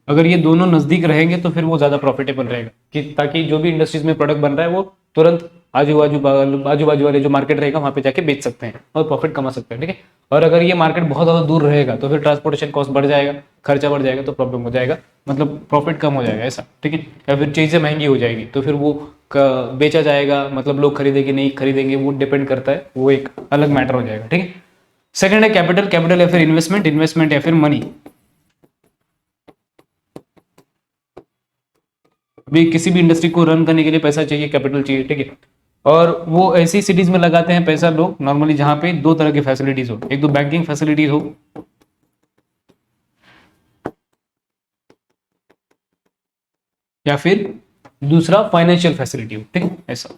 अगर ये दोनों नजदीक रहेंगे तो फिर वो ज्यादा प्रॉफिटेबल रहेगा, कि ताकि जो भी इंडस्ट्रीज में प्रोडक्ट बन रहा है वो तुरंत आजू बाजू वाले जो मार्केट रहेगा वहां पे जाके बेच सकते हैं और प्रॉफिट कमा सकते हैं, ठीक है। और अगर ये मार्केट बहुत ज्यादा दूर रहेगा तो फिर ट्रांसपोर्टेशन कॉस्ट बढ़ जाएगा, खर्चा बढ़ जाएगा, तो प्रॉब्लम हो जाएगा, मतलब प्रॉफिट कम हो जाएगा ऐसा, ठीक है। या फिर चीजें महंगी हो जाएगी तो फिर वो बेचा जाएगा, मतलब लोग खरीदेंगे नहीं खरीदेंगे वो डिपेंड करता है, वो एक अलग मैटर हो जाएगा, ठीक है। सेकंड है कैपिटल, कैपिटल या फिर इन्वेस्टमेंट, इन्वेस्टमेंट या फिर मनी। अभी किसी भी इंडस्ट्री को रन करने के लिए पैसा चाहिए, कैपिटल चाहिए, ठीक है। और वो ऐसी सिटीज में लगाते हैं पैसा लोग नॉर्मली जहां पे दो तरह की फैसिलिटीज हो, एक तो बैंकिंग फैसिलिटीज हो या फिर दूसरा फाइनेंशियल फैसिलिटी हो, ठीक है, ऐसा।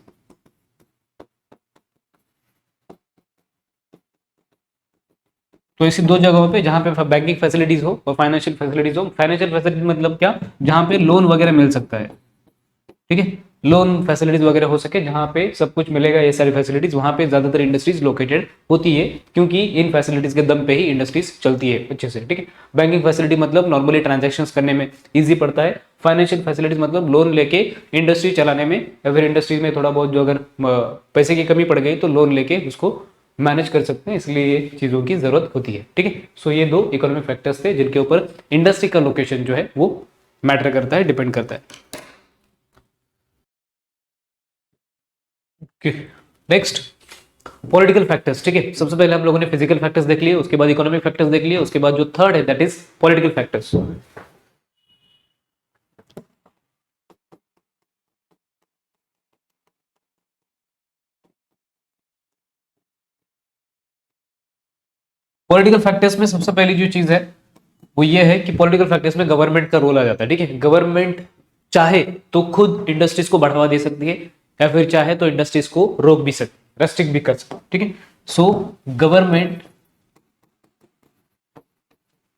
तो ऐसी दो जगहों पे जहां पे बैंकिंग फैसिलिटीज हो और फाइनेंशियल फैसिलिटीज हो। फाइनेंशियल फैसिलिटी मतलब क्या, जहां पे लोन वगैरह मिल सकता है, ठीक है, लोन फैसिलिटीज वगैरह हो सके जहां पे सब कुछ मिलेगा, ये सारी फैसिलिटीज, वहां पे ज्यादातर इंडस्ट्रीज लोकेटेड होती है, क्योंकि इन फैसिलिटीज के दम पे ही इंडस्ट्रीज चलती है अच्छे से, ठीक है। बैंकिंग फैसिलिटी मतलब नॉर्मली ट्रांजैक्शंस करने में इजी पड़ता है। फाइनेंशियल फैसिलिटीज मतलब लोन लेके इंडस्ट्री चलाने में, या फिर इंडस्ट्री में थोड़ा बहुत जो अगर पैसे की कमी पड़ गई तो लोन लेके उसको मैनेज कर सकते हैं, इसलिए ये चीजों की जरूरत होती है, ठीक है। सो ये दो इकोनॉमिक फैक्टर्स थे जिनके ऊपर इंडस्ट्री का लोकेशन जो है वो मैटर करता है, डिपेंड करता है। नेक्स्ट पॉलिटिकल फैक्टर्स, ठीक है। सबसे पहले हम लोगों ने फिजिकल फैक्टर्स देख लिए, उसके बाद इकोनॉमिक फैक्टर्स देख लिए, उसके बाद जो थर्ड है that is political factors. Political factors में सबसे पहली जो चीज है वो ये है कि पॉलिटिकल फैक्टर्स में गवर्नमेंट का रोल आ जाता है, ठीक है। गवर्नमेंट चाहे तो खुद इंडस्ट्रीज को बढ़ावा दे सकती है या फिर चाहे तो इंडस्ट्रीज को रोक भी सकती है, रेस्ट्रिक्ट भी कर सकती है, ठीक है। सो गवर्नमेंट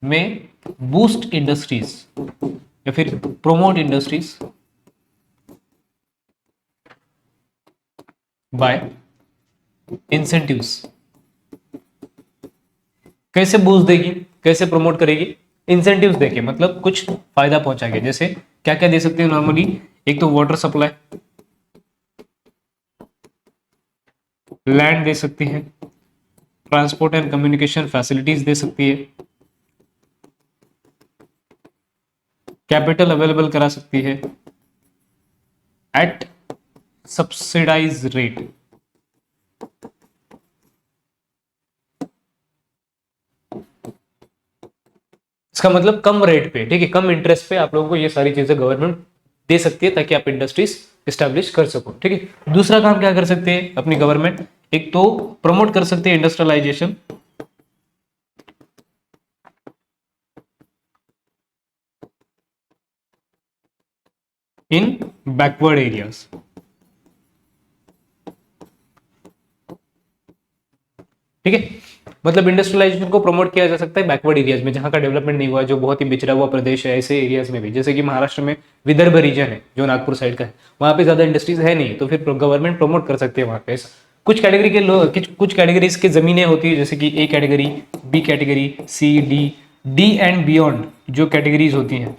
में बूस्ट इंडस्ट्रीज या फिर प्रोमोट इंडस्ट्रीज बाय इंसेंटिव्स। कैसे बूस्ट देगी, कैसे प्रमोट करेगी, इंसेंटिव्स देके, मतलब कुछ फायदा पहुंचाएगी। जैसे क्या क्या दे सकते हैं नॉर्मली, एक तो वाटर सप्लाई, लैंड दे सकती है, ट्रांसपोर्ट एंड कम्युनिकेशन फैसिलिटीज दे सकती है, कैपिटल अवेलेबल करा सकती है, एट सब्सिडाइज रेट। इसका मतलब कम रेट पे, ठीक है, कम इंटरेस्ट पे आप लोगों को ये सारी चीजें गवर्नमेंट दे सकती है ताकि आप इंडस्ट्रीज स्टैब्लिश कर सको, ठीक है। दूसरा काम क्या कर सकते हैं अपनी गवर्नमेंट, एक तो प्रमोट कर सकते हैं इंडस्ट्रियलाइजेशन इन बैकवर्ड एरियाज, ठीक है। मतलब इंडस्ट्रियलाइजेशन को प्रमोट किया जा सकता है बैकवर्ड एरियाज में, जहां का डेवलपमेंट नहीं हुआ है, जो बहुत ही बिछड़ा हुआ प्रदेश है, ऐसे एरियाज में भी, जैसे कि महाराष्ट्र में विदर्भ रीजन है जो नागपुर साइड का है, वहां पे ज्यादा इंडस्ट्रीज है नहीं, तो फिर गवर्नमेंट प्रमोट कर सकते हैं वहां पे। कुछ कैटेगरी के लोग, कुछ कैटेगरीज की जमीनें होती है, जैसे कि A category, B category, C, D, D and beyond जो कैटेगरीज होती हैं,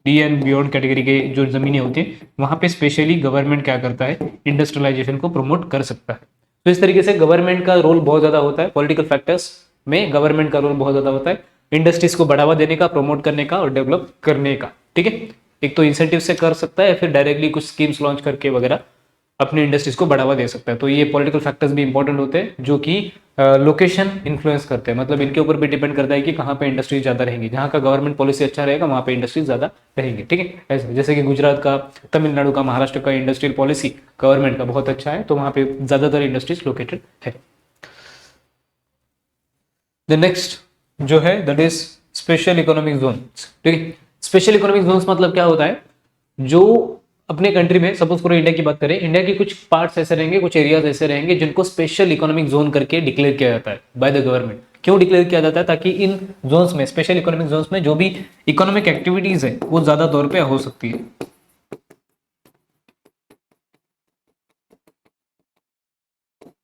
डी एंड बियॉन्ड कैटेगरी के जो जमीनें होती हैं, वहां पे स्पेशली गवर्नमेंट क्या करता है, इंडस्ट्रियलाइजेशन को प्रमोट कर सकता है। तो इस तरीके से गवर्नमेंट का रोल बहुत ज्यादा होता है, पॉलिटिकल फैक्टर्स में गवर्नमेंट का रोल बहुत ज्यादा होता है, इंडस्ट्रीज को बढ़ावा देने का, प्रमोट करने का और डेवलप करने का, ठीक है। एक तो इंसेंटिव से कर सकता है, फिर डायरेक्टली कुछ स्कीम्स लॉन्च करके वगैरह अपनी इंडस्ट्रीज को बढ़ावा दे सकता है। तो ये पॉलिटिकल फैक्टर्स भी इंपॉर्टेंट होते हैं जो कि लोकेशन इन्फ्लुएंस करते हैं, मतलब इनके ऊपर भी डिपेंड करता है कि कहाँ पे इंडस्ट्रीज ज्यादा रहेंगी, जहाँ का गवर्नमेंट पॉलिसी अच्छा रहेगा वहाँ पे इंडस्ट्रीज ज्यादा रहेंगी, ठीक है। ऐसे जैसे कि गुजरात का, तमिलनाडु का, महाराष्ट्र का इंडस्ट्रियल पॉलिसी गवर्नमेंट का बहुत अच्छा है, तो वहाँ पे ज्यादातर इंडस्ट्रीज लोकेटेड है। द नेक्स्ट जो है that is special economic zone, ठीक है। स्पेशल इकोनॉमिक जोन्स मतलब क्या होता है, जो अपने कंट्री में, सपोज करो इंडिया की बात करें, इंडिया के कुछ पार्ट्स ऐसे रहेंगे, कुछ एरियाज ऐसे रहेंगे जिनको स्पेशल इकोनॉमिक जोन करके डिक्लेयर किया जाता है बाय द गवर्नमेंट। क्यों डिक्लेयर किया जाता है? ताकि इन जोन्स में, स्पेशल इकोनॉमिक जोन्स में जो भी इकोनॉमिक एक्टिविटीज है वो ज्यादा तौर पे हो सकती है।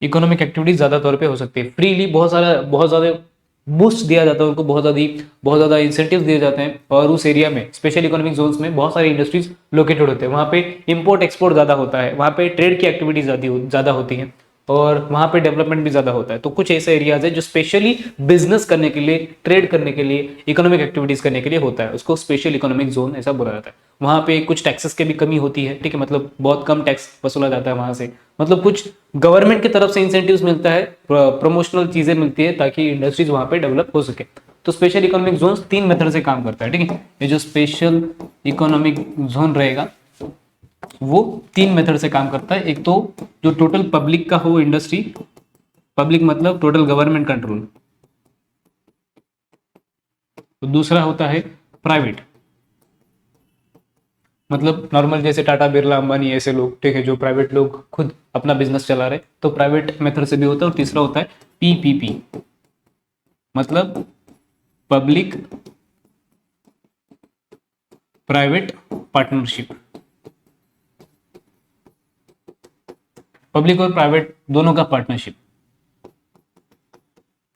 इकोनॉमिक एक्टिविटीज ज्यादा तौर पे हो सकती है, फ्रीली बहुत ज्यादा बूस्ट दिया जाता है उनको, बहुत ज्यादा इंसेंटिव्स दिए जाते हैं, और उस एरिया में स्पेशल इकोनॉमिक जोन्स में बहुत सारी इंडस्ट्रीज लोकेटेड होते हैं, वहां पे इंपोर्ट एक्सपोर्ट ज्यादा होता है, वहां पे ट्रेड की एक्टिविटीज ज्यादा होती है, और वहां पे डेवलपमेंट भी ज्यादा होता है। तो कुछ ऐसे एरियाज है जो स्पेशली बिजनेस करने के लिए, ट्रेड करने के लिए, इकोनॉमिक एक्टिविटीज करने के लिए होता है, उसको स्पेशल इकोनॉमिक जोन ऐसा बोला जाता है। वहां पे कुछ टैक्सेस की भी कमी होती है, ठीक है, मतलब बहुत कम टैक्स वसूला जाता है वहां से, मतलब कुछ गवर्नमेंट की तरफ से इंसेंटिव्स मिलता है, प्रमोशनल चीजें मिलती है ताकि इंडस्ट्रीज वहां पे डेवलप हो सके। तो स्पेशल इकोनॉमिक जोन 3 मेथड से काम करता है, ठीक है। ये जो स्पेशल इकोनॉमिक जोन रहेगा वो 3 मेथड से काम करता है। एक तो जो टोटल पब्लिक का हो इंडस्ट्री, पब्लिक मतलब टोटल गवर्नमेंट कंट्रोल, तो दूसरा होता है प्राइवेट, मतलब नॉर्मल जैसे टाटा, बिरला, अंबानी ऐसे लोग, ठीक है, जो प्राइवेट लोग खुद अपना बिजनेस चला रहे, तो प्राइवेट मेथड से भी होता है। और तीसरा होता है पीपीपी, मतलब पब्लिक प्राइवेट पार्टनरशिप, पब्लिक और प्राइवेट दोनों का पार्टनरशिप,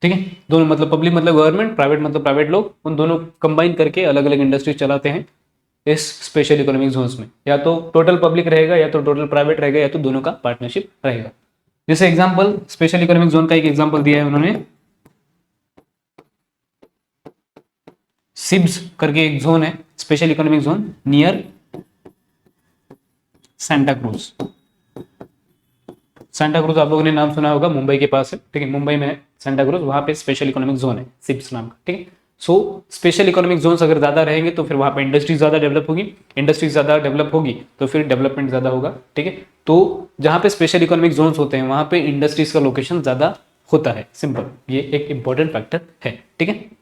ठीक है। दोनों मतलब पब्लिक मतलब गवर्नमेंट, प्राइवेट मतलब प्राइवेट लोग, उन दोनों कंबाइन करके अलग अलग इंडस्ट्रीज चलाते हैं इस स्पेशल इकोनॉमिक जोन्स में। या तो टोटल पब्लिक रहेगा, या तो टोटल प्राइवेट रहेगा, या तो दोनों का पार्टनरशिप रहेगा। जैसे एग्जांपल, स्पेशल इकोनॉमिक जोन का एक एग्जांपल दिया है उन्होंने, सिब्स करके एक जोन है, special economic zone near Santa cruise. Santa cruise आप लोगों ने नाम सुना होगा, मुंबई के पास है, ठीक है, मुंबई में है सांता क्रूज, वहां पे स्पेशल इकोनॉमिक जोन है सिप्स नाम का, ठीक है। सो स्पेशल इकोनॉमिक जोन्स अगर ज्यादा रहेंगे तो फिर वहां पे इंडस्ट्री ज्यादा डेवलप होगी, इंडस्ट्री ज्यादा डेवलप होगी तो फिर डेवलपमेंट ज्यादा होगा, ठीक है। तो जहां पे स्पेशल इकोनॉमिक जोन्स होते हैं वहां पे इंडस्ट्रीज का लोकेशन ज्यादा होता है, सिंपल, ये एक इंपॉर्टेंट फैक्टर है, ठीक है।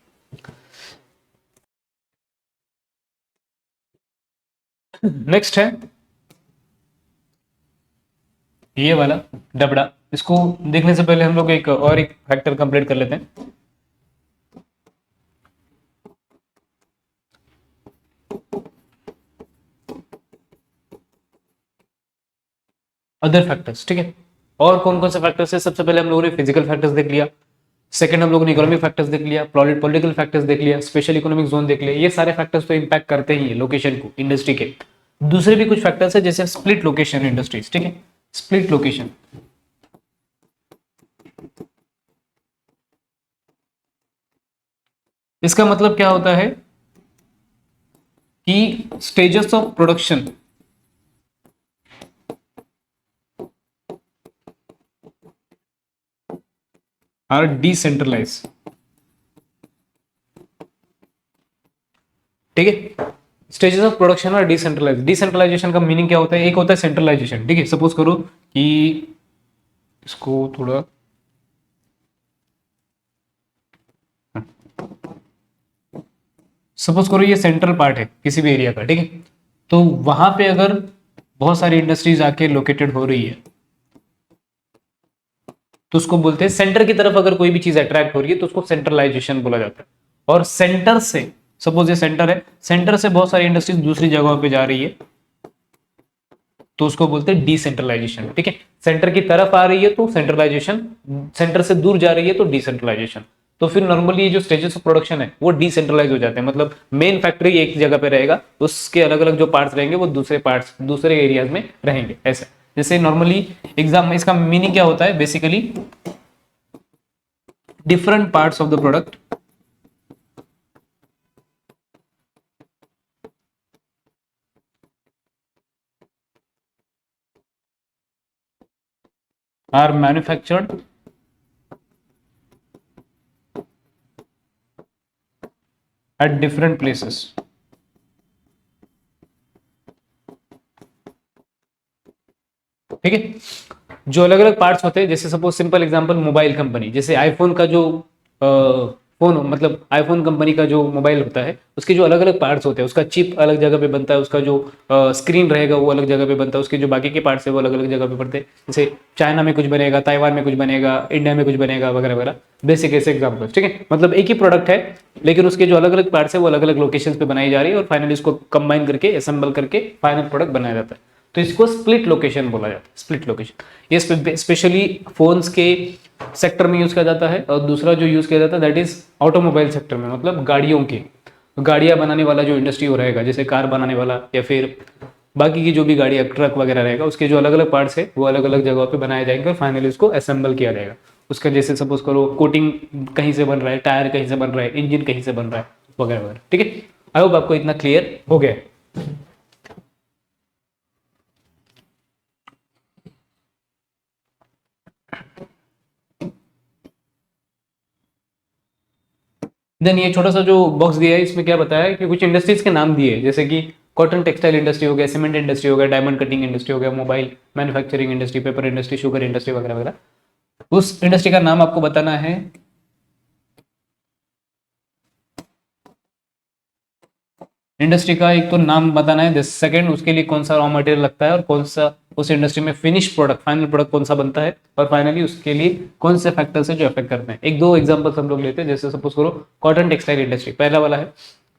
नेक्स्ट है ये वाला डबडा, इसको देखने से पहले हम लोग एक फैक्टर कंप्लीट कर लेते हैं। अदर फैक्टर्स, ठीक है। और कौन कौन से फैक्टर्स है? सबसे पहले हम लोगों ने फिजिकल फैक्टर्स देख लिया, सेकंड हम लोगों ने इकोनॉमिक फैक्टर्स देख लिया, पॉलिटिकल फैक्टर्स देख लिया, स्पेशल इकोनॉमिक जोन देख लिया। ये सारे फैक्टर्स तो इंपैक्ट करते ही है लोकेशन को, इंडस्ट्री के। दूसरे भी कुछ फैक्टर्स है जैसे स्प्लिट लोकेशन इंडस्ट्रीज, ठीक है, स्प्लिट लोकेशन। इसका मतलब क्या होता है कि stages of production are decentralise. ठीक है, स्टेजेस ऑफ प्रोडक्शन और डिसेंट्रलाइज। डिसेंट्रलाइजेशन का मीनिंग क्या होता है? एक होता है सेंट्रलाइजेशन। ठीक है, सपोज करो कि इसको थोड़ा सपोज करो ये सेंट्रल पार्ट है किसी भी एरिया का। ठीक है, तो वहां पे अगर बहुत सारी इंडस्ट्रीज आके लोकेटेड हो रही है तो उसको बोलते हैं, सेंटर की तरफ अगर कोई भी चीज अट्रैक्ट हो रही है तो उसको सेंट्रलाइजेशन बोला जाता है। और सेंटर से, सपोज ये सेंटर है, सेंटर से बहुत सारी इंडस्ट्रीज दूसरी जगहों पे जा रही है तो उसको बोलते हैं डिसेंट्रलाइजेशन। ठीक है, सेंटर की तरफ आ रही है तो सेंट्रलाइजेशन, सेंटर से दूर जा रही है तो डिसेंट्रलाइजेशन। तो फिर नॉर्मली ये जो स्टेजेस ऑफ प्रोडक्शन है वो डिसेंट्रलाइज हो जाते हैं, मतलब मेन फैक्ट्री एक जगह पे रहेगा, उसके अलग अलग जो पार्ट्स रहेंगे वो दूसरे पार्ट्स दूसरे एरियाज में रहेंगे। ऐसा जैसे नॉर्मली एग्जाम, इसका मीनिंग क्या होता है basically, different parts of the product are manufactured at different places। ठीक है, जो अलग अलग पार्ट्स होते हैं, जैसे suppose simple example mobile company, जैसे आईफोन का जो फोन, मतलब आईफोन कंपनी का जो मोबाइल होता है उसके जो अलग अलग पार्ट्स होते हैं, उसका चिप अलग जगह पे बनता है, उसका जो स्क्रीन रहेगा वो अलग जगह पे बनता है, उसके जो बाकी के पार्ट्स है वो अलग अलग जगह पे पड़ते हैं। जैसे चाइना में कुछ बनेगा, ताइवान में कुछ बनेगा, इंडिया में कुछ बनेगा, वगैरह वगैरह, बेसिक ऐसे एग्जाम्पल। ठीक है, मतलब एक ही प्रोडक्ट है लेकिन उसके जो अलग अलग पार्ट्स है वो अलग अलग लोकेशन पे बनाई जा रही है और फाइनली इसको कंबाइन करके असेंबल करके फाइनल प्रोडक्ट बनाया जाता है। तो इसको स्प्लिट लोकेशन बोला जाता है, स्प्लिट लोकेशन। ये स्पेशली फोन्स के सेक्टर में यूज किया जाता है, और दूसरा जो यूज किया जाता है दैट इज ऑटोमोबाइल सेक्टर में, मतलब गाड़ियों के, गाड़ियां बनाने वाला जो इंडस्ट्री हो रहेगा, जैसे कार बनाने वाला या फिर बाकी की जो भी गाड़ियां, ट्रक वगैरह रहेगा, उसके जो अलग अलग पार्ट्स है वो अलग अलग जगहों पे बनाए जाएंगे और फाइनली उसको असेंबल किया जाएगा। उसका जैसे सपोज करो कोटिंग कहीं से बन रहा है, टायर कहीं से बन रहा है, इंजन कहीं से बन रहा है, वगैरह वगैरह। ठीक है, आई होप आपको इतना क्लियर हो गया। देन ये छोटा सा जो बॉक्स दिया है इसमें क्या बताया है कि कुछ इंडस्ट्रीज के नाम दिए हैं, जैसे कि कॉटन टेक्सटाइल इंडस्ट्री हो गया, सीमेंट इंडस्ट्री हो गया, डायमंड कटिंग इंडस्ट्री हो गया, mobile manufacturing industry, paper industry, sugar industry, वगैरह वगैरह। उस इंडस्ट्री का नाम आपको बताना है। इंडस्ट्री का एक तो नाम बताना है, सेकंड उसके लिए कौन सा रॉ मटेरियल लगता है और कौन सा उस इंडस्ट्री में फिनिश प्रोडक्ट, फाइनल प्रोडक्ट कौन सा बनता है, और फाइनली उसके लिए कौन से फैक्टर्स है जो अफेक्ट करते हैं। एक दो एग्जांपल्स हम लोग लेते हैं, जैसे सपोज करो कॉटन टेक्सटाइल इंडस्ट्री पहला वाला है,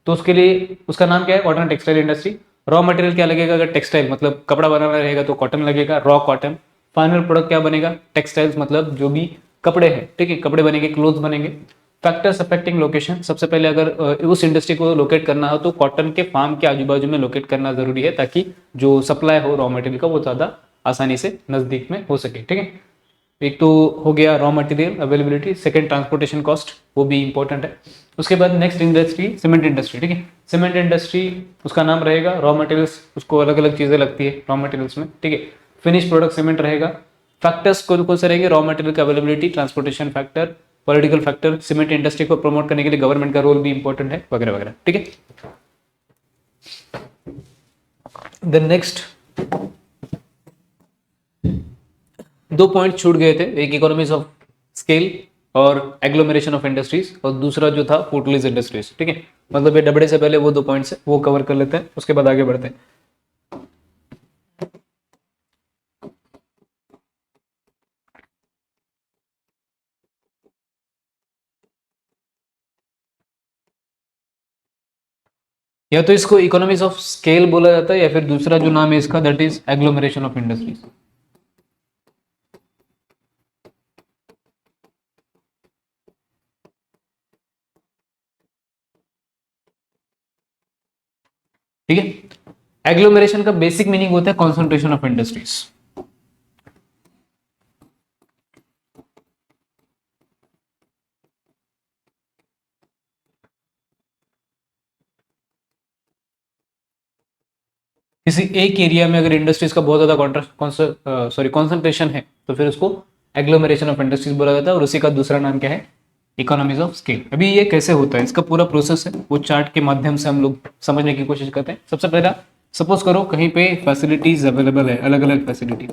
तो उसके लिए उसका नाम क्या है, cotton textile industry. Raw material क्या लगेगा, अगर टेक्सटाइल मतलब कपड़ा बनाना रहेगा तो कॉटन लगेगा, रॉ कॉटन। फाइनल प्रोडक्ट क्या बनेगा, टेक्सटाइल्स, मतलब जो भी कपड़े हैं, ठीक है, कपड़े बनेंगे, क्लोथ बनेंगे। फैक्टर्स अफेक्टिंग लोकेशन, सबसे पहले अगर उस इंडस्ट्री को लोकेट करना हो तो कॉटन के फार्म के आजू बाजू में लोकेट करना जरूरी है, ताकि जो सप्लाई हो रॉ मटेरियल का वो ज़्यादा आसानी से नज़दीक में हो सके। ठीक है, एक तो हो गया raw material availability, second transportation cost, वो भी इंपॉर्टेंट है। उसके बाद नेक्स्ट इंडस्ट्री सीमेंट इंडस्ट्री। ठीक है, सीमेंट इंडस्ट्री उसका नाम रहेगा, रॉ मटेरियल्स उसको अलग अलग चीज़ें लगती है रॉ मटेरियल्स में। ठीक है, फिनिश प्रोडक्ट सीमेंट रहेगा। फैक्टर्स कौन कौन से रहेंगे, रॉ मटेरियल का availability, transportation factor, political factor, cement industry को प्रमोट करने के लिए गवर्नमेंट का रोल भी इंपॉर्टेंट है, वगैरह वगैरह। ठीक है, द नेक्स्ट दो पॉइंट छूट गए थे, एक इकोनॉमीज ऑफ स्केल और एग्लोमरेशन ऑफ इंडस्ट्रीज, और दूसरा जो था फूडलिज इंडस्ट्रीज। ठीक है, मतलब ये डबड़े से पहले वो दो पॉइंट्स है वो कवर कर लेते हैं, उसके बाद आगे बढ़ते हैं। या तो इसको इकोनॉमीज ऑफ स्केल बोला जाता है या फिर दूसरा जो नाम है इसका that is agglomeration of industries. ठीक है, एग्लोमरेशन का बेसिक मीनिंग होता है कॉन्सेंट्रेशन ऑफ इंडस्ट्रीज। किसी एक एरिया में अगर इंडस्ट्रीज का बहुत ज्यादा कॉन्सेंट्रेशन है तो फिर उसको एग्लोमरेशन ऑफ इंडस्ट्रीज बोला जाता है, और उसी का दूसरा नाम क्या है, इकोनॉमीज ऑफ स्केल। अभी ये कैसे होता है, इसका पूरा प्रोसेस है, वो चार्ट के माध्यम से हम लोग समझने की कोशिश करते हैं। सबसे पहला सपोज करो कहीं पे फैसिलिटीज अवेलेबल है, अलग अलग फैसिलिटी।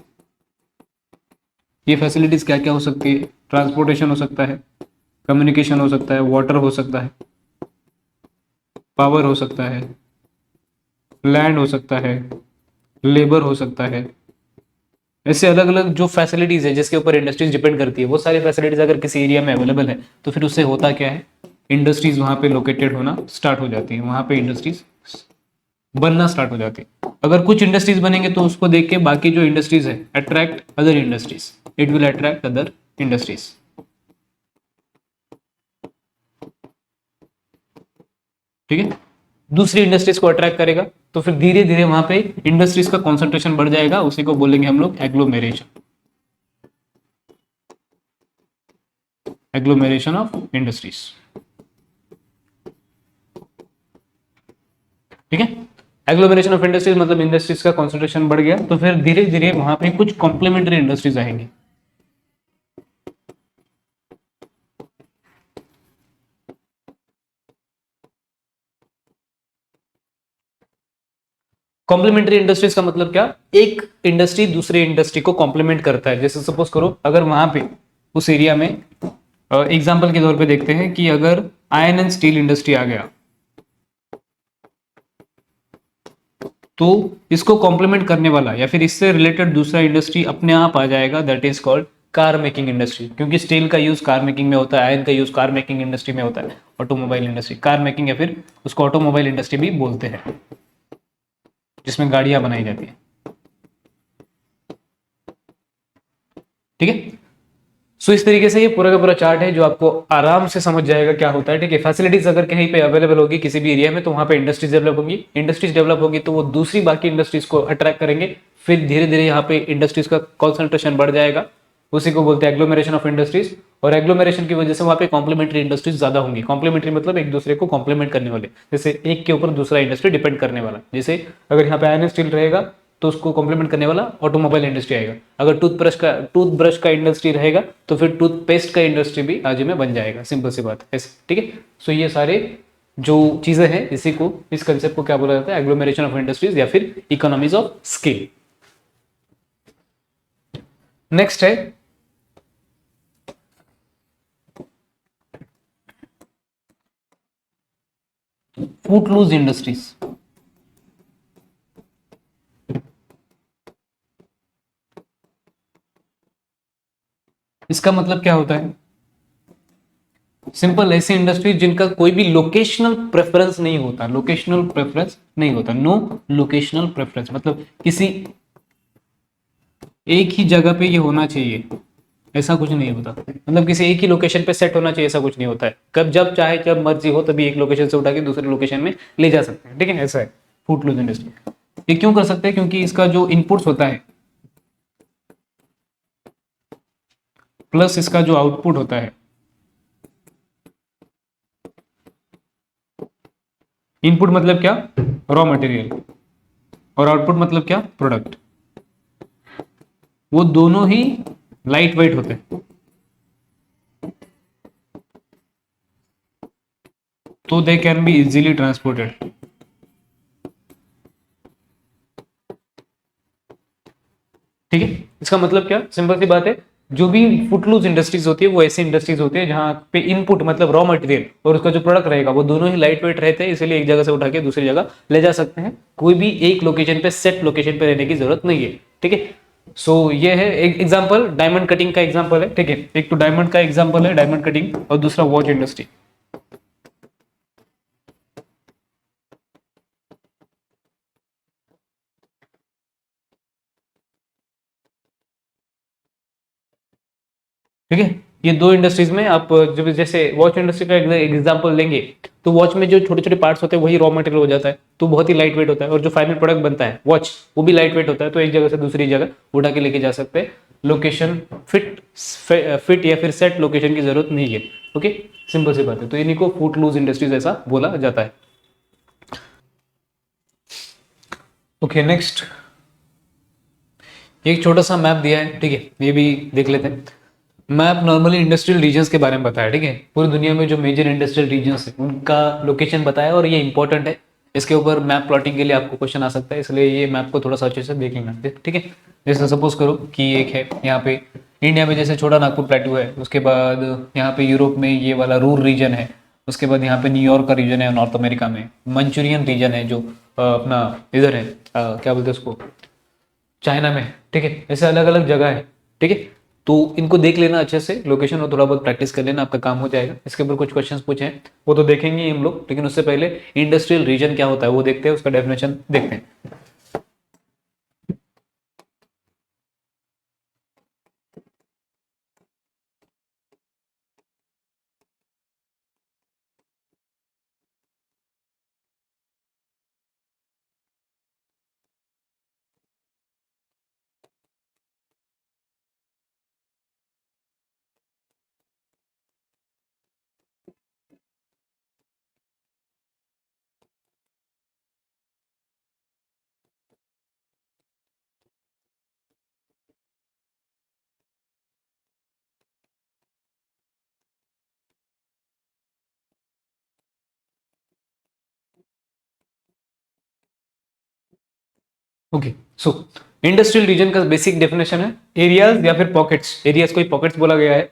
ये फैसिलिटीज क्या क्या हो सकती है, ट्रांसपोर्टेशन हो सकता है, कम्युनिकेशन हो सकता है, वाटर हो सकता है, पावर हो सकता है, लैंड हो सकता है, लेबर हो सकता है। ऐसे अलग अलग जो फैसिलिटीज है जिसके ऊपर इंडस्ट्रीज डिपेंड करती है, वो सारी फैसिलिटीज अगर किसी एरिया में अवेलेबल है तो फिर उससे होता क्या है, इंडस्ट्रीज वहां पे लोकेटेड होना स्टार्ट हो जाती है, वहां पे इंडस्ट्रीज बनना स्टार्ट हो जाती है। अगर कुछ इंडस्ट्रीज बनेंगे तो उसको देख के बाकी जो इंडस्ट्रीज है attract other industries, it will attract other industries. ठीक है, दूसरी इंडस्ट्रीज को अट्रैक्ट करेगा तो फिर धीरे धीरे वहां पे इंडस्ट्रीज का कॉन्सेंट्रेशन बढ़ जाएगा, उसी को बोलेंगे हम लोग एग्लोमेरेशन, एग्लोमेरेशन ऑफ इंडस्ट्रीज। ठीक है, एग्लोमेरेशन ऑफ इंडस्ट्रीज मतलब इंडस्ट्रीज का कॉन्सेंट्रेशन बढ़ गया तो फिर धीरे धीरे वहां पे कुछ कॉम्प्लीमेंट्री इंडस्ट्रीज आएंगी। कॉम्प्लीमेंट्री इंडस्ट्रीज का मतलब क्या, एक इंडस्ट्री दूसरी इंडस्ट्री को कॉम्प्लीमेंट करता है। जैसे सपोज करो अगर वहां पे उस एरिया में एग्जांपल के तौर पे देखते हैं कि अगर आयरन एंड स्टील इंडस्ट्री आ गया तो इसको कॉम्प्लीमेंट करने वाला या फिर इससे रिलेटेड दूसरा इंडस्ट्री अपने आप आ जाएगा, that is called car making industry. क्योंकि स्टील का यूज कार मेकिंग में होता है, आयरन का यूज कार मेकिंग इंडस्ट्री में होता है, ऑटोमोबाइल इंडस्ट्री, कार मेकिंग या फिर उसको ऑटोमोबाइल इंडस्ट्री भी बोलते हैं, जिसमें गाड़ियां बनाई जाती है। ठीक है, सो इस तरीके से ये पूरा का पूरा चार्ट है जो आपको आराम से समझ जाएगा क्या होता है। ठीक है, फैसिलिटीज अगर कहीं पे अवेलेबल होगी किसी भी एरिया में तो वहां पे इंडस्ट्रीज डेवलप होंगी, इंडस्ट्रीज डेवलप होगी तो वो दूसरी बाकी इंडस्ट्रीज को अट्रैक्ट करेंगे, फिर धीरे धीरे यहाँ पे इंडस्ट्रीज का कॉन्सेंट्रेशन बढ़ जाएगा, उसी को बोलते हैं एग्लोमेरेशन ऑफ इंडस्ट्रीज। और एग्लोमेरेशन की वजह से वहां पे कॉम्प्लीमेंट्री इंडस्ट्रीज ज्यादा होंगी। कॉम्प्लीमेंट्री मतलब एक दूसरे को कॉम्प्लीमेंट करने वाले, जैसे एक के ऊपर दूसरा इंडस्ट्री डिपेंड करने वाला। जैसे अगर यहाँ पे आयरन स्टील रहेगा तो उसको कॉम्प्लीमेंट करने वाला ऑटोमोबाइल इंडस्ट्री आएगा। अगर टूथब्रश का इंडस्ट्री रहेगा तो फिर टूथपेस्ट का इंडस्ट्री भी आज में बन जाएगा, सिंपल सी बात है। ठीक है, सो ये सारे जो चीजें हैं इसी को, इस कंसेप्ट को क्या बोला जाता है, एग्लोमेरेशन ऑफ इंडस्ट्रीज या फिर इकोनॉमीज ऑफ स्केल। नेक्स्ट है फूटलूज इंडस्ट्रीज। इसका मतलब क्या होता है, सिंपल ऐसी इंडस्ट्री जिनका कोई भी लोकेशनल प्रेफरेंस नहीं होता, लोकेशनल प्रेफरेंस नहीं होता, नो लोकेशनल प्रेफरेंस मतलब किसी एक ही जगह पे ये होना चाहिए ऐसा कुछ नहीं होता, मतलब किसी एक ही लोकेशन पे सेट होना चाहिए ऐसा कुछ नहीं होता है। कब जब चाहे जब मर्जी हो तभी एक लोकेशन से उठा के दूसरे लोकेशन में ले जा सकते हैं। ठीक है, ऐसा है फूटलूज इंडस्ट्री। ये क्यों कर सकते हैं, क्योंकि इसका जो इनपुट्स होता है प्लस इसका जो आउटपुट होता है, इनपुट मतलब क्या, रॉ मटेरियल, और आउटपुट मतलब क्या, प्रोडक्ट, वो दोनों ही लाइट वेट होते हैं, तो they can be easily transported. ठीक है, इसका मतलब क्या, सिंपल सी बात है, जो भी फुटलूज इंडस्ट्रीज होती है वो ऐसी इंडस्ट्रीज होती है जहां पे इनपुट मतलब रॉ मटेरियल और उसका जो प्रोडक्ट रहेगा वो दोनों ही लाइट वेट रहते हैं, इसलिए एक जगह से उठा के दूसरी जगह ले जा सकते हैं, कोई भी एक लोकेशन पे सेट लोकेशन पे रहने की जरूरत नहीं है। ठीक है, सो ये है एक एग्जांपल, डायमंड कटिंग का एग्जांपल है। ठीक है, एक तो डायमंड का एग्जांपल है डायमंड कटिंग, और दूसरा वॉच इंडस्ट्री। ठीक है, ये दो इंडस्ट्रीज में आप जब जैसे वॉच इंडस्ट्री का एग्जांपल लेंगे तो वॉच में जो छोटे छोटे पार्ट्स होते हैं वही रॉ मटेरियल हो जाता है, तो बहुत ही लाइट वेट होता है, और जो फाइनल प्रोडक्ट बनता है वॉच वो भी लाइट वेट होता है, तो एक जगह से दूसरी जगह उठा के लेके जा सकते हैं, लोकेशन फिट या फिर सेट लोकेशन की जरूरत नहीं है। ओके, सिंपल सी बात है, तो इन्हीं को फुटलूज इंडस्ट्रीज ऐसा बोला जाता है। ओके, नेक्स्ट एक छोटा सा मैप दिया है। ठीक है, ये भी देख लेते हैं। मैप नॉर्मली इंडस्ट्रियल रीजन्स के बारे में बताया, ठीक है, पूरी दुनिया में जो मेजर इंडस्ट्रियल रीजन्स है उनका लोकेशन बताया, और ये इंपॉर्टेंट है, इसके ऊपर मैप प्लॉटिंग के लिए आपको क्वेश्चन आ सकता है, इसलिए ये मैप को थोड़ा सा अच्छे से देख लेना, ठीक है। जैसे सपोज करो कि एक है यहाँ पे इंडिया में, जैसे छोटा नागपुर प्लेटू है, उसके बाद यहाँ पे यूरोप में ये वाला रूर रीजन है, उसके बाद यहाँ पे न्यूयॉर्क का रीजन है नॉर्थ अमेरिका में, मंचूरियन रीजन है जो अपना इधर है, क्या बोलते हैं उसको, चाइना में, ठीक है, ऐसे अलग अलग जगह है, ठीक है। तो इनको देख लेना अच्छे से लोकेशन, और थोड़ा बहुत प्रैक्टिस कर लेना, आपका काम हो जाएगा। इसके ऊपर कुछ क्वेश्चंस पूछे हैं वो तो देखेंगे हम लोग, लेकिन उससे पहले इंडस्ट्रियल रीजन क्या होता है वो देखते हैं, उसका डेफिनेशन देखते हैं। ओके, सो इंडस्ट्रियल रीजन का बेसिक डेफिनेशन है एरियाज या फिर पॉकेट्स, एरियाज को ही पॉकेट्स बोला गया है,